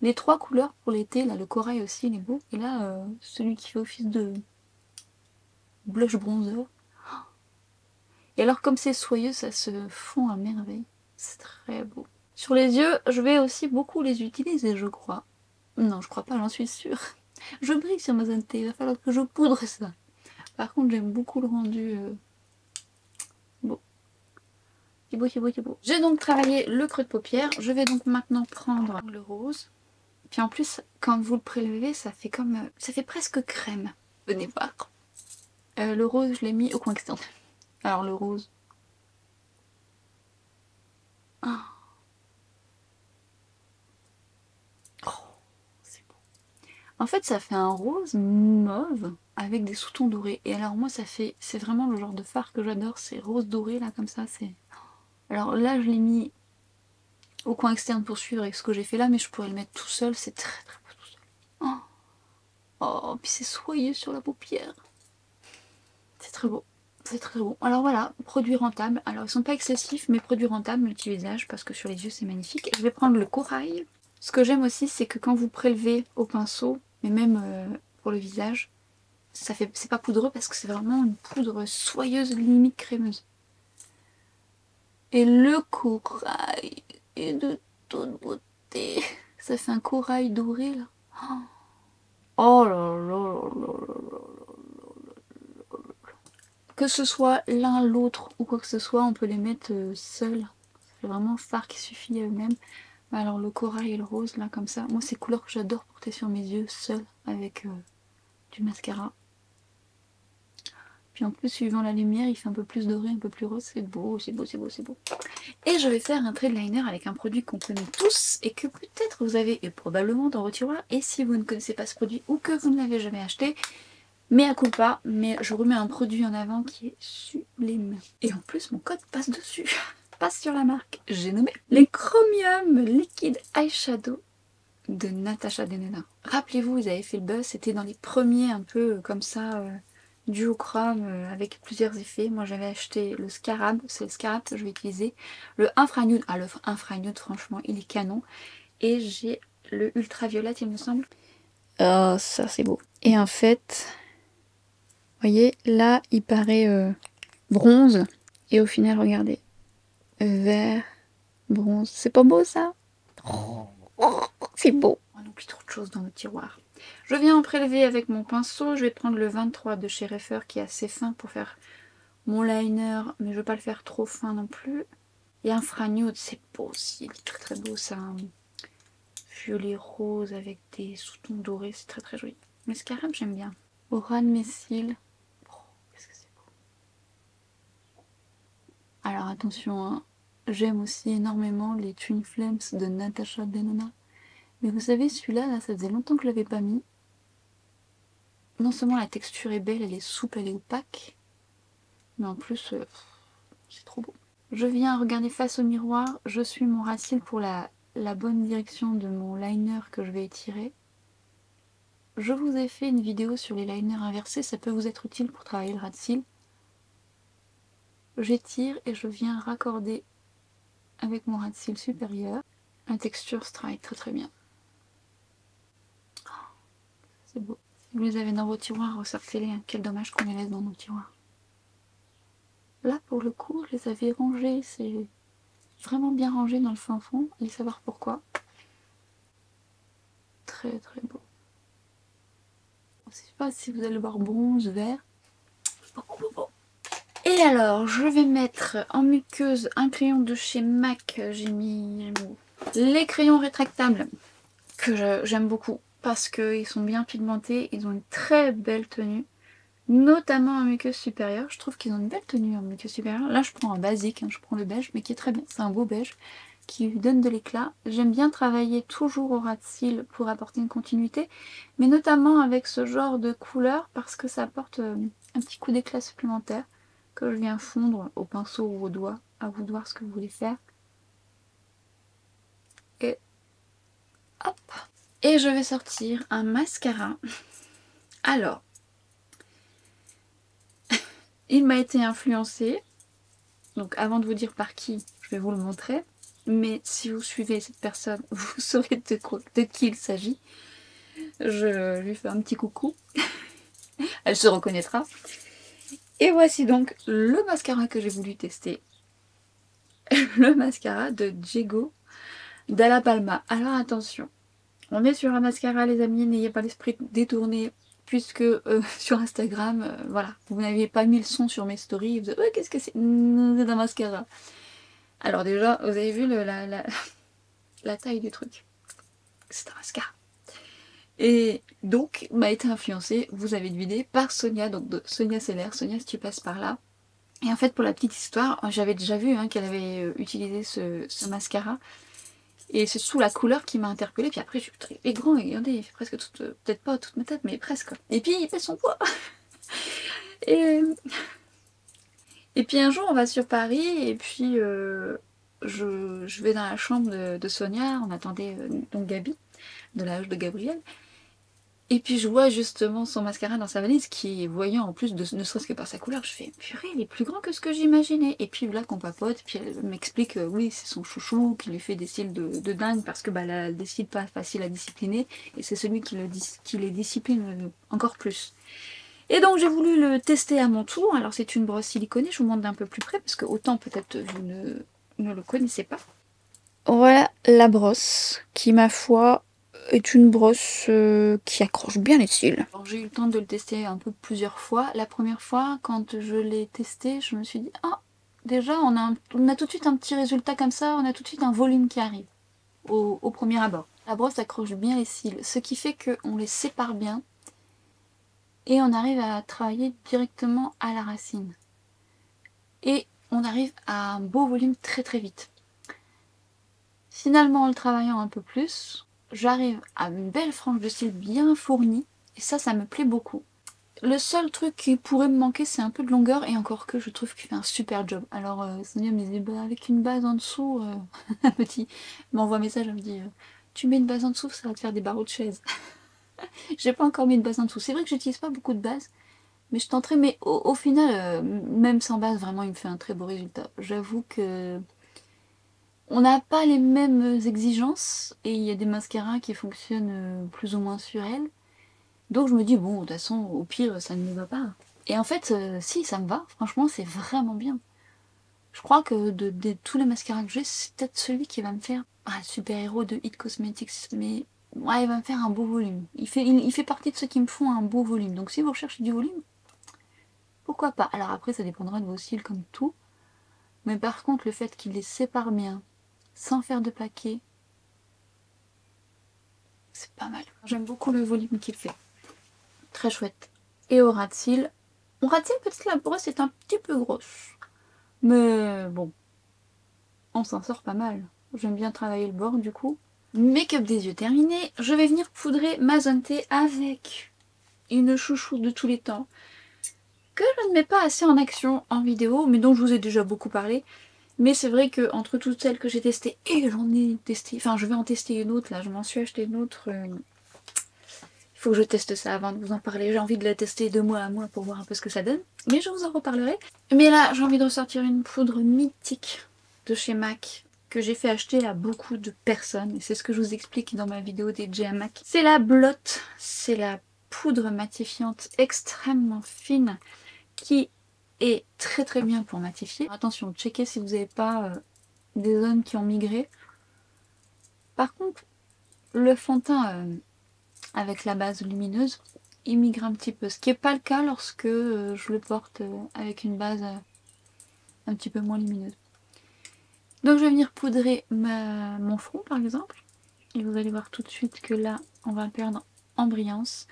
Les trois couleurs pour l'été, là, le corail aussi, il est beau. Et là, celui qui fait office de blush bronzer. Et alors, comme c'est soyeux, ça se fond à merveille. C'est très beau. Sur les yeux, je vais aussi beaucoup les utiliser, je crois. Non, je crois pas, j'en suis sûre. Je brille sur ma zone T, il va falloir que je poudre ça. Par contre, j'aime beaucoup le rendu beau. C'est beau, c'est beau, c'est beau. J'ai donc travaillé le creux de paupière. Je vais donc maintenant prendre le rose. Puis en plus, quand vous le prélevez, ça fait comme... ça fait presque crème. Venez voir. Le rose, je l'ai mis au coin externe. Alors le rose... Oh, c'est beau. En fait, ça fait un rose mauve avec des sous-tons dorés. Et alors moi, ça fait... c'est vraiment le genre de fard que j'adore. C'est rose doré, là, comme ça. C'est... Alors là, je l'ai mis au coin externe pour suivre avec ce que j'ai fait là, mais je pourrais le mettre tout seul. C'est très très beau tout seul. Oh. Oh, puis c'est soyeux sur la paupière. C'est très beau. C'est très bon. Alors voilà, produit rentable. Alors ils sont pas excessifs, mais produit rentable multi-visage parce que sur les yeux c'est magnifique. Je vais prendre le corail. Ce que j'aime aussi, c'est que quand vous prélevez au pinceau, mais même pour le visage, c'est pas poudreux parce que c'est vraiment une poudre soyeuse, limite crémeuse. Et le corail est de toute beauté. Ça fait un corail doré là. Oh là là là là là là. que ce soit l'un, l'autre ou quoi que ce soit, on peut les mettre seuls. C'est vraiment fard qui suffit à eux-mêmes. Alors le corail et le rose, là, comme ça. Moi, c'est couleurs que j'adore porter sur mes yeux, seul, avec du mascara. Puis en plus, suivant la lumière, il fait un peu plus doré, un peu plus rose. C'est beau, c'est beau, c'est beau, c'est beau. Et je vais faire un trait de liner avec un produit qu'on connaît tous et que peut-être vous avez probablement dans vos tiroirs. Et si vous ne connaissez pas ce produit ou que vous ne l'avez jamais acheté, mea culpa, mais je remets un produit en avant qui est sublime. Et en plus, mon code passe dessus. Passe sur la marque. J'ai nommé les Chromium Liquid Eyeshadow de Natasha Denona. Rappelez-vous, ils avaient fait le buzz. C'était dans les premiers un peu comme ça... duochrome avec plusieurs effets. Moi j'avais acheté le Scarab, c'est le Scarab que je vais utiliser. Le Infranude, le Infranude franchement il est canon. Et j'ai le Ultraviolet il me semble. Oh ça c'est beau. Et en fait, vous voyez là il paraît bronze. Et au final regardez, vert, bronze. C'est pas beau ça? C'est beau. On oublie trop de choses dans le tiroir. Je viens en prélever avec mon pinceau. Je vais prendre le 23 de chez Reifer qui est assez fin pour faire mon liner, mais je ne veux pas le faire trop fin non plus. Et un Nude, c'est beau aussi, il est très très beau ça. Violet rose avec des sous-tons dorés, c'est très très joli. Le Scarab j'aime bien. Au ras de mes cils. Oh, qu'est-ce que c'est beau. Alors attention, hein, j'aime aussi énormément les Twin Flames de Natasha Denona. Mais vous savez, celui-là, là, ça faisait longtemps que je l'avais pas mis. Non seulement la texture est belle, elle est souple, elle est opaque, mais en plus, c'est trop beau. Je viens regarder face au miroir, je suis mon ras de cils pour la bonne direction de mon liner que je vais étirer. Je vous ai fait une vidéo sur les liners inversés, ça peut vous être utile pour travailler le ras de cils. J'étire et je viens raccorder avec mon ras de cils supérieur. La texture se travaille très très bien. C'est beau. Si vous les avez dans vos tiroirs, ressortez-les. Hein. Quel dommage qu'on les laisse dans nos tiroirs. Là, pour le coup, je les avais rangés. C'est vraiment bien rangé dans le fin fond. Allez savoir pourquoi. Très très beau. Je sais pas si vous allez le voir bronze, vert. Beau, beau, beau. Et alors, je vais mettre en muqueuse un crayon de chez MAC. J'ai mis les crayons rétractables que j'aime beaucoup. Parce qu'ils sont bien pigmentés, ils ont une très belle tenue, notamment en muqueuse supérieure. Je trouve qu'ils ont une belle tenue en muqueuse supérieure. Là je prends un basique, hein, je prends le beige, mais qui est très bien, c'est un beau beige, qui lui donne de l'éclat. J'aime bien travailler toujours au ras de cils pour apporter une continuité, mais notamment avec ce genre de couleur, parce que ça apporte un petit coup d'éclat supplémentaire, que je viens fondre au pinceau ou au doigt, à vous de voir ce que vous voulez faire. Et hop! Et je vais sortir un mascara. Alors, il m'a été influencé. Donc avant de vous dire par qui, je vais vous le montrer. Mais si vous suivez cette personne, vous saurez de qui il s'agit. Je lui fais un petit coucou. Elle se reconnaîtra. Et voici donc le mascara que j'ai voulu tester. Le mascara de Diego Dalla Palma. Alors attention. On est sur un mascara les amis, n'ayez pas l'esprit détourné, puisque sur Instagram, voilà, vous n'aviez pas mis le son sur mes stories, vous dites ouais, qu'est-ce que c'est? C'est un mascara. Alors déjà, vous avez vu la taille du truc. C'est un mascara. Et donc, m'a été influencée, vous avez deviné, par Sonia, donc de Sonia Seller. Sonia, si tu passes par là. Et en fait, pour la petite histoire, j'avais déjà vu hein, qu'elle avait utilisé ce mascara. Et c'est sous la couleur qui m'a interpellée. Puis après, je suis très grand. Et regardez, il fait presque toute, peut-être pas toute ma tête, mais presque. Et puis, il fait son poids. Et puis un jour, on va sur Paris. Et puis, je vais dans la chambre de Sonia. On attendait donc Gabi, de l'âge de Gabriel. Et puis je vois justement son mascara dans sa valise qui, voyant en plus, ne serait-ce que par sa couleur, je fais purée, il est plus grand que ce que j'imaginais. Et puis là qu'on papote, puis elle m'explique oui, c'est son chouchou qui lui fait des cils de dingue parce que bah, elle a des cils pas faciles à discipliner et c'est celui qui les discipline encore plus. Et donc j'ai voulu le tester à mon tour. Alors c'est une brosse siliconée, je vous montre d'un peu plus près parce que autant peut-être vous ne le connaissez pas. Voilà la brosse qui, ma foi, est une brosse qui accroche bien les cils. J'ai eu le temps de le tester un peu plusieurs fois. La première fois, quand je l'ai testé, je me suis dit « Ah, déjà on a tout de suite un petit résultat comme ça, on a tout de suite un volume qui arrive au premier abord. » La brosse accroche bien les cils, ce qui fait qu'on les sépare bien et on arrive à travailler directement à la racine. Et on arrive à un beau volume très très vite. Finalement, en le travaillant un peu plus, j'arrive à une belle frange de cils bien fournie, et ça me plaît beaucoup. Le seul truc qui pourrait me manquer, c'est un peu de longueur, et encore que je trouve qu'il fait un super job. Alors, Sonia me dit, bah, avec une base en dessous, un petit m'envoie un message, elle me dit, tu mets une base en dessous, ça va te faire des barreaux de chaise. J'ai pas encore mis de base en dessous. C'est vrai que j'utilise pas beaucoup de base, mais je tenterai, mais au final, même sans base, vraiment, il me fait un très beau résultat. J'avoue que on n'a pas les mêmes exigences, et il y a des mascaras qui fonctionnent plus ou moins sur elle. Donc je me dis, bon, de toute façon, au pire, ça ne me va pas. Et en fait, si, ça me va. Franchement, c'est vraiment bien. Je crois que de tous les mascaras que j'ai, c'est peut-être celui qui va me faire... Ah, le super-héros de It Cosmetics, mais... Ouais, il va me faire un beau volume. Il fait partie de ceux qui me font un beau volume. Donc si vous recherchez du volume, pourquoi pas. Alors après, ça dépendra de vos cils comme tout. Mais par contre, le fait qu'il les sépare bien, sans faire de paquet, c'est pas mal. J'aime beaucoup le volume qu'il fait. Très chouette. Et au ras de cils, peut-être la brosse est un petit peu grosse. Mais bon, on s'en sort pas mal. J'aime bien travailler le bord du coup. Make-up des yeux terminé. Je vais venir poudrer ma zone T avec une chouchou de tous les temps que je ne mets pas assez en action en vidéo, mais dont je vous ai déjà beaucoup parlé. Mais c'est vrai que entre toutes celles que j'ai testées, et j'en ai testé, enfin je vais en tester une autre là, je m'en suis acheté une autre. Il faut que je teste ça avant de vous en parler. J'ai envie de la tester de mois à mois pour voir un peu ce que ça donne. Mais je vous en reparlerai. Mais là, j'ai envie de ressortir une poudre mythique de chez MAC que j'ai fait acheter à beaucoup de personnes. Et c'est ce que je vous explique dans ma vidéo des à MAC. C'est la Blot. C'est la poudre matifiante extrêmement fine qui est très très bien pour matifier. Attention, checkez si vous n'avez pas des zones qui ont migré. Par contre, le fond de teint avec la base lumineuse, il migre un petit peu. Ce qui n'est pas le cas lorsque je le porte avec une base un petit peu moins lumineuse. Donc je vais venir poudrer mon front par exemple. Et vous allez voir tout de suite que là, on va perdre en brillance.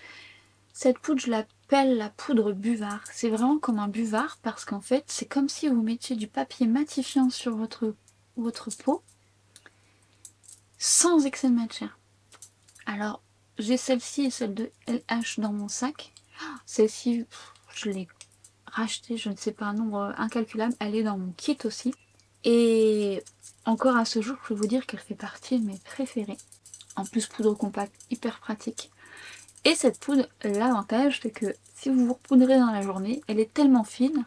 Cette poudre, je l'appelle la poudre buvard. C'est vraiment comme un buvard parce qu'en fait, c'est comme si vous mettiez du papier matifiant sur votre peau sans excès de matière. Alors, j'ai celle-ci et celle de LH dans mon sac. Celle-ci, je l'ai rachetée, je ne sais pas, un nombre incalculable. Elle est dans mon kit aussi. Et encore à ce jour, je peux vous dire qu'elle fait partie de mes préférées. En plus, poudre compacte, hyper pratique. Et cette poudre, l'avantage, c'est que si vous vous repoudrez dans la journée, elle est tellement fine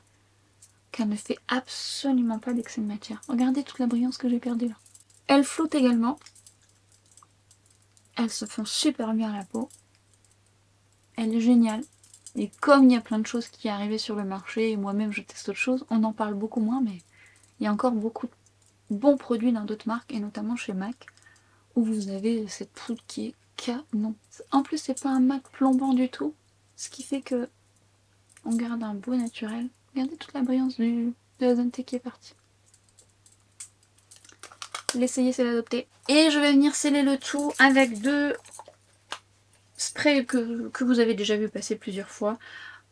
qu'elle ne fait absolument pas d'excès de matière. Regardez toute la brillance que j'ai perdue là. Elle flotte également. Elle se fond super bien à la peau. Elle est géniale. Et comme il y a plein de choses qui arrivaient sur le marché, et moi-même je teste autre chose, on en parle beaucoup moins, mais il y a encore beaucoup de bons produits dans d'autres marques, et notamment chez MAC, où vous avez cette poudre qui est canon. En plus, c'est pas un mat plombant du tout, ce qui fait que on garde un beau naturel. Regardez toute la brillance de la zone T qui est partie. L'essayer, c'est l'adopter. Et je vais venir sceller le tout avec deux sprays que vous avez déjà vu passer plusieurs fois.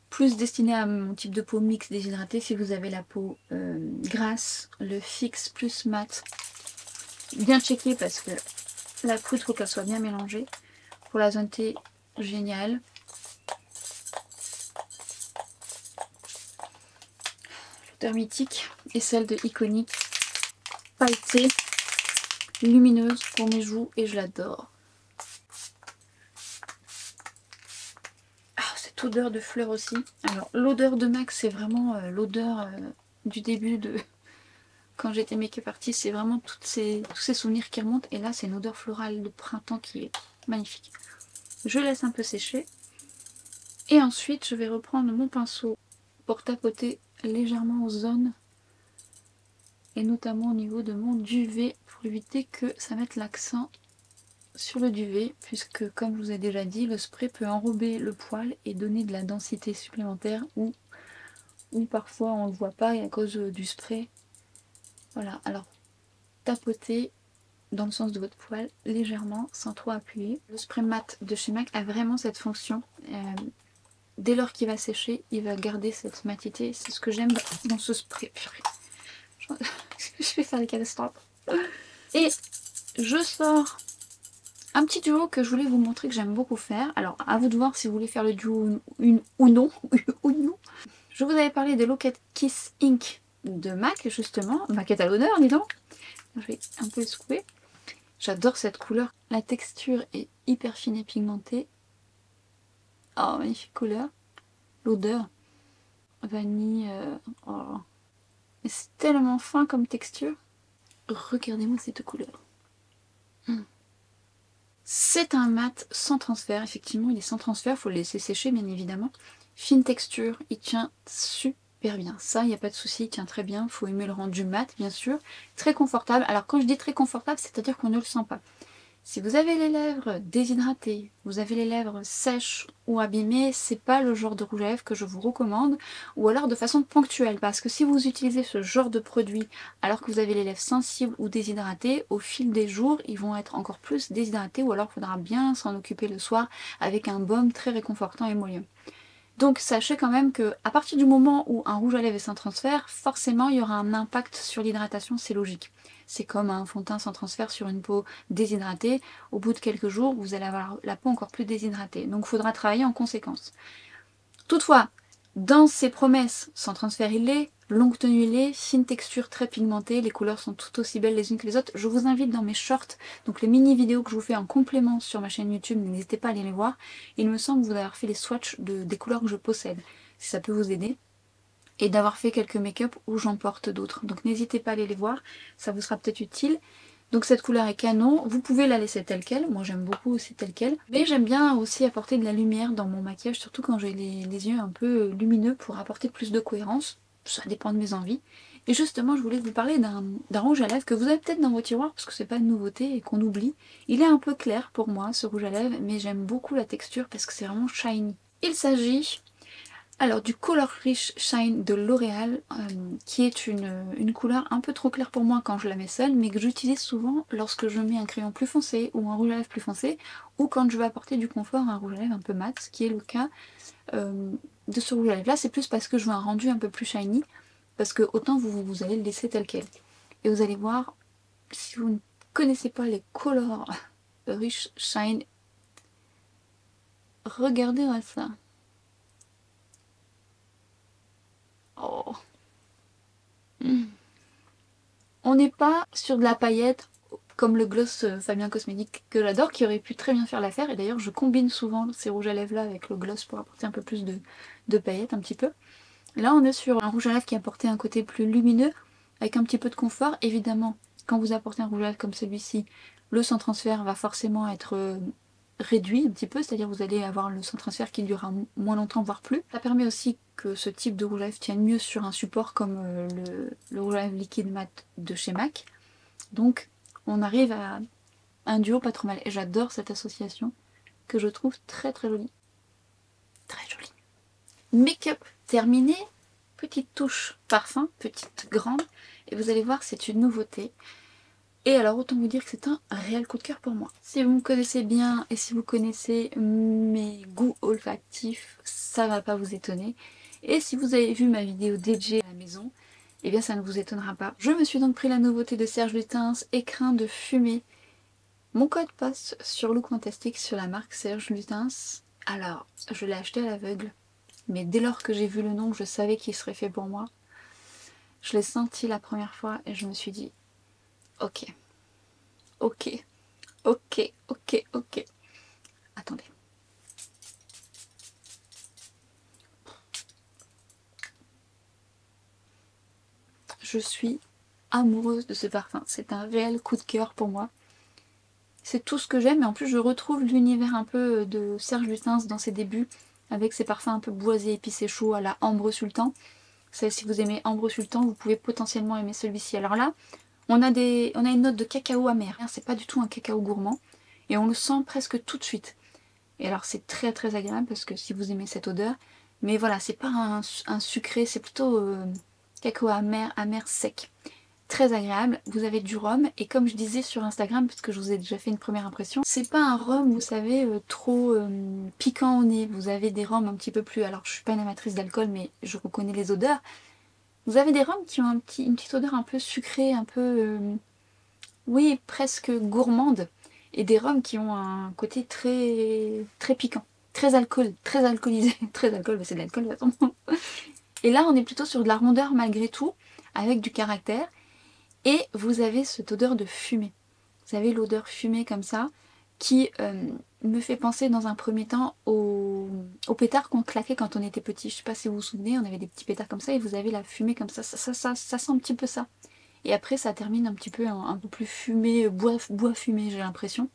Plus destiné à mon type de peau mixte déshydratée. Si vous avez la peau grasse, le fixe plus mat. Bien checker parce que la poudre, il faut qu'elle soit bien mélangée. Pour la zone T, génial. L'odeur mythique et celle de Iconic. Pailletée, lumineuse pour mes joues et je l'adore. Ah, cette odeur de fleurs aussi. Alors l'odeur de MAC, c'est vraiment l'odeur du début de quand j'étais make-up artiste. C'est vraiment tous ces souvenirs qui remontent. Et là, c'est une odeur florale de printemps qui est magnifique. Je laisse un peu sécher. Et ensuite, je vais reprendre mon pinceau pour tapoter légèrement aux zones. Et notamment au niveau de mon duvet pour éviter que ça mette l'accent sur le duvet, puisque comme je vous ai déjà dit, le spray peut enrober le poil et donner de la densité supplémentaire ou parfois on ne le voit pas et à cause du spray. Voilà, alors tapotez dans le sens de votre poil légèrement sans trop appuyer. Le spray mat de chez MAC a vraiment cette fonction. Dès lors qu'il va sécher, il va garder cette matité. C'est ce que j'aime dans ce spray. Je vais faire des catastrophes. Et je sors un petit duo que je voulais vous montrer que j'aime beaucoup faire. Alors à vous de voir si vous voulez faire le duo ou non. Je vous avais parlé de Look at Kiss Ink de MAC justement. MAC est à l'honneur, dis donc. Je vais un peu le secouer. J'adore cette couleur. La texture est hyper fine et pigmentée. Oh, magnifique couleur. L'odeur. Vanille. Oh. C'est tellement fin comme texture. Regardez-moi cette couleur. C'est un mat sans transfert. Effectivement, il est sans transfert. Il faut le laisser sécher, bien évidemment. Fine texture. Il tient super bien. Ça, il n'y a pas de souci. Il tient très bien. Il faut aimer le rendu mat, bien sûr. Très confortable. Alors, quand je dis très confortable, c'est-à-dire qu'on ne le sent pas. Si vous avez les lèvres déshydratées, vous avez les lèvres sèches ou abîmées, c'est pas le genre de rouge à lèvres que je vous recommande, ou alors de façon ponctuelle, parce que si vous utilisez ce genre de produit alors que vous avez les lèvres sensibles ou déshydratées, au fil des jours, ils vont être encore plus déshydratés, ou alors il faudra bien s'en occuper le soir avec un baume très réconfortant et émollient. Donc sachez quand même que à partir du moment où un rouge à lèvres est sans transfert, forcément il y aura un impact sur l'hydratation, c'est logique. C'est comme un fond de teint sans transfert sur une peau déshydratée. Au bout de quelques jours, vous allez avoir la peau encore plus déshydratée. Donc il faudra travailler en conséquence. Toutefois, dans ces promesses, sans transfert il l'est, longue tenue il l'est, fine texture très pigmentée, les couleurs sont tout aussi belles les unes que les autres. Je vous invite dans mes shorts, donc les mini vidéos que je vous fais en complément sur ma chaîne YouTube, n'hésitez pas à aller les voir. Il me semble vous avoir fait les swatchs des couleurs que je possède, si ça peut vous aider. Et d'avoir fait quelques make-up où j'en porte d'autres. Donc n'hésitez pas à aller les voir, ça vous sera peut-être utile. Donc cette couleur est canon, vous pouvez la laisser telle quelle, moi j'aime beaucoup aussi telle quelle. Mais j'aime bien aussi apporter de la lumière dans mon maquillage, surtout quand j'ai les yeux un peu lumineux pour apporter plus de cohérence. Ça dépend de mes envies. Et justement je voulais vous parler d'un rouge à lèvres que vous avez peut-être dans vos tiroirs parce que c'est pas une nouveauté et qu'on oublie. Il est un peu clair pour moi ce rouge à lèvres, mais j'aime beaucoup la texture parce que c'est vraiment shiny. Il s'agit alors du Color Rich Shine de L'Oréal, qui est une couleur un peu trop claire pour moi quand je la mets seule, mais que j'utilise souvent lorsque je mets un crayon plus foncé ou un rouge à lèvres plus foncé, ou quand je veux apporter du confort à un rouge à lèvres un peu mat, ce qui est le cas de ce rouge à lèvres là. C'est plus parce que je veux un rendu un peu plus shiny, parce que autant vous allez le laisser tel quel. Et vous allez voir, si vous ne connaissez pas les Color Rich Shine, regardez ça. Oh. On n'est pas sur de la paillette comme le gloss Fabien Cosmétique que j'adore, qui aurait pu très bien faire l'affaire. Et d'ailleurs, je combine souvent ces rouges à lèvres là avec le gloss pour apporter un peu plus de paillettes, un petit peu. Là, on est sur un rouge à lèvres qui apporte un côté plus lumineux, avec un petit peu de confort. Évidemment, quand vous apportez un rouge à lèvres comme celui-ci, le sans transfert va forcément être réduit un petit peu, c'est-à-dire vous allez avoir le sans transfert qui durera moins longtemps, voire plus. Ça permet aussi que ce type de rouge à lèvres tienne mieux sur un support comme le rouge à lèvres liquide mat de chez MAC. Donc on arrive à un duo pas trop mal. Et j'adore cette association que je trouve très très jolie. Très jolie. Make-up terminé. Petite touche parfum, petite grande. Et vous allez voir, c'est une nouveauté. Et alors autant vous dire que c'est un réel coup de cœur pour moi. Si vous me connaissez bien et si vous connaissez mes goûts olfactifs, ça va pas vous étonner. Et si vous avez vu ma vidéo DJ à la maison, eh bien ça ne vous étonnera pas. Je me suis donc pris la nouveauté de Serge Lutens, Écrin de fumée. Mon code passe sur Look Fantastique sur la marque Serge Lutens. Alors, je l'ai acheté à l'aveugle, mais dès lors que j'ai vu le nom, je savais qu'il serait fait pour moi. Je l'ai senti la première fois et je me suis dit, ok, ok, ok, ok, ok. Attendez. Je suis amoureuse de ce parfum. C'est un réel coup de cœur pour moi. C'est tout ce que j'aime et en plus je retrouve l'univers un peu de Serge Lutens dans ses débuts avec ses parfums un peu boisés, épicés, chauds à la Ambre Sultan. Si vous aimez Ambre Sultan, vous pouvez potentiellement aimer celui-ci. Alors là, on a une note de cacao amer. C'est pas du tout un cacao gourmand. et on le sent presque tout de suite. Et alors c'est très très agréable parce que si vous aimez cette odeur, mais voilà, c'est pas un sucré, c'est plutôt cacao amer, amer sec. Très agréable, vous avez du rhum, et comme je disais sur Instagram, parce que je vous ai déjà fait une première impression, c'est pas un rhum, vous savez, trop piquant au nez. Vous avez des rhums un petit peu plus, alors je suis pas une amatrice d'alcool, mais je reconnais les odeurs. Vous avez des rhums qui ont une petite odeur un peu sucrée, un peu, oui, presque gourmande, et des rhums qui ont un côté très, très piquant, très alcoolisé, très alcool, c'est de l'alcool de toute façon. Et là, on est plutôt sur de la rondeur malgré tout, avec du caractère. Et vous avez cette odeur de fumée. Vous avez l'odeur fumée comme ça, qui me fait penser dans un premier temps aux pétards qu'on claquait quand on était petit. Je sais pas si vous vous souvenez, on avait des petits pétards comme ça et vous avez la fumée comme ça. Ça sent un petit peu ça. Et après ça termine un petit peu un peu plus fumé, bois fumé j'ai l'impression.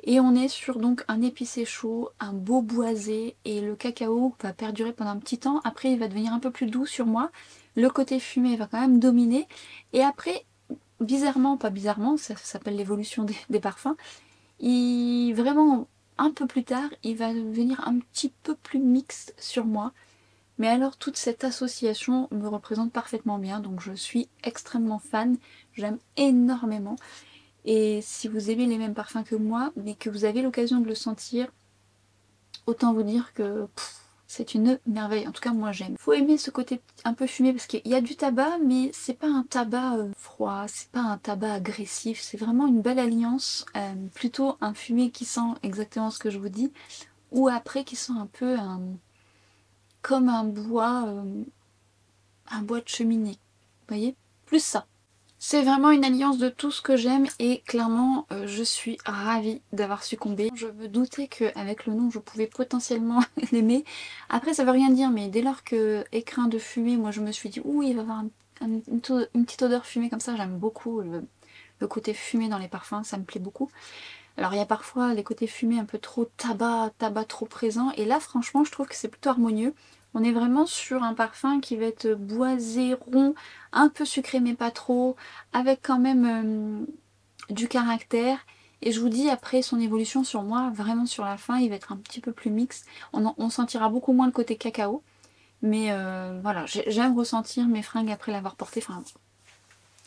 Et on est sur donc un épicé chaud, un beau boisé, et le cacao va perdurer pendant un petit temps. Après il va devenir un peu plus doux sur moi. Le côté fumé va quand même dominer. Et après, bizarrement, pas bizarrement, ça s'appelle l'évolution des parfums, vraiment un peu plus tard, il va devenir un petit peu plus mixte sur moi. Mais alors toute cette association me représente parfaitement bien, donc je suis extrêmement fan, j'aime énormément. Et si vous aimez les mêmes parfums que moi, mais que vous avez l'occasion de le sentir, autant vous dire que c'est une merveille. En tout cas, moi j'aime. Faut aimer ce côté un peu fumé parce qu'il y a du tabac, mais c'est pas un tabac froid, c'est pas un tabac agressif. C'est vraiment une belle alliance. Plutôt un fumé qui sent exactement ce que je vous dis, ou après qui sent un peu comme un bois de cheminée. Vous voyez? Plus ça. C'est vraiment une alliance de tout ce que j'aime et clairement je suis ravie d'avoir succombé. Je me doutais qu'avec le nom je pouvais potentiellement l'aimer. Après ça veut rien dire, mais dès lors que écrin de fumée, moi je me suis dit ouh il va avoir une petite odeur fumée comme ça, j'aime beaucoup le côté fumé dans les parfums, ça me plaît beaucoup. Alors il y a parfois les côtés fumés un peu trop tabac trop présents, et là franchement je trouve que c'est plutôt harmonieux. On est vraiment sur un parfum qui va être boisé, rond, un peu sucré mais pas trop, avec quand même du caractère. Et je vous dis, après son évolution sur moi, vraiment sur la fin, il va être un petit peu plus mixte. On sentira beaucoup moins le côté cacao. Mais voilà, j'aime ressentir mes fringues après l'avoir porté. Enfin,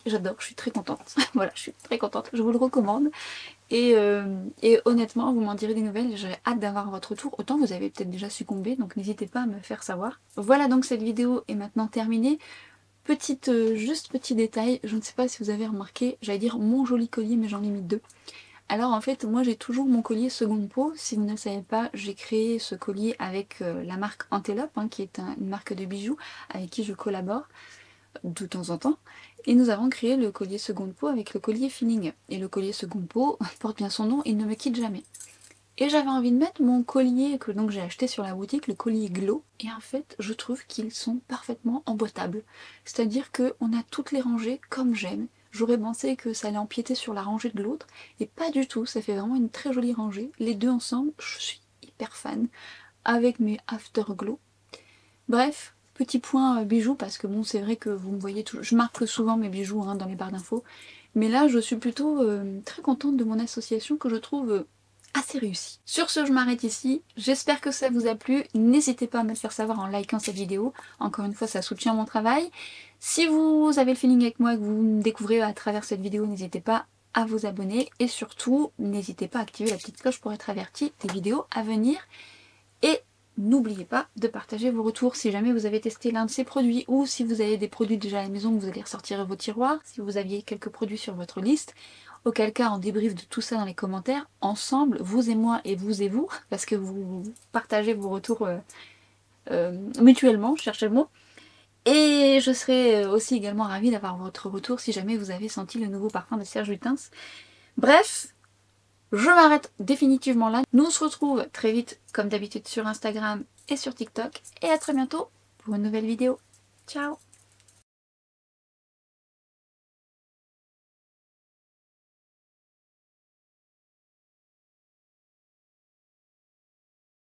j'adore, je suis très contente. Voilà, je suis très contente, je vous le recommande. Et honnêtement, vous m'en direz des nouvelles, j'ai hâte d'avoir votre retour. Autant vous avez peut-être déjà succombé, donc n'hésitez pas à me faire savoir. Voilà, donc cette vidéo est maintenant terminée. Juste petit détail, je ne sais pas si vous avez remarqué, j'allais dire mon joli collier, mais j'en ai mis deux. Alors en fait, moi j'ai toujours mon collier seconde peau. Si vous ne le savez pas, j'ai créé ce collier avec la marque Antelope, hein, qui est une marque de bijoux avec qui je collabore de temps en temps. Et nous avons créé le collier seconde peau avec le collier feeling. Et le collier seconde peau porte bien son nom, il ne me quitte jamais. Et j'avais envie de mettre mon collier que donc j'ai acheté sur la boutique, le collier Glow. Et en fait, je trouve qu'ils sont parfaitement emboîtables. C'est-à-dire qu'on a toutes les rangées comme j'aime. J'aurais pensé que ça allait empiéter sur la rangée de l'autre. Et pas du tout, ça fait vraiment une très jolie rangée. Les deux ensemble, je suis hyper fan. Avec mes Afterglow. Bref, petit point bijoux, parce que bon, c'est vrai que vous me voyez, je marque souvent mes bijoux hein, dans les barres d'infos. Mais là, je suis plutôt très contente de mon association que je trouve assez réussie. Sur ce, je m'arrête ici. J'espère que ça vous a plu. N'hésitez pas à me le faire savoir en likant cette vidéo. Encore une fois, ça soutient mon travail. Si vous avez le feeling avec moi et que vous me découvrez à travers cette vidéo, n'hésitez pas à vous abonner. Et surtout, n'hésitez pas à activer la petite cloche pour être averti des vidéos à venir. Et n'oubliez pas de partager vos retours si jamais vous avez testé l'un de ces produits ou si vous avez des produits déjà à la maison que vous allez ressortir de vos tiroirs, si vous aviez quelques produits sur votre liste. Auquel cas, on débriefe de tout ça dans les commentaires, ensemble, vous et moi et vous, parce que vous partagez vos retours mutuellement, cherchez le mot. Et je serai aussi également ravie d'avoir votre retour si jamais vous avez senti le nouveau parfum de Serge Lutens. Bref, je m'arrête définitivement là. Nous on se retrouve très vite, comme d'habitude, sur Instagram et sur TikTok. Et à très bientôt pour une nouvelle vidéo. Ciao!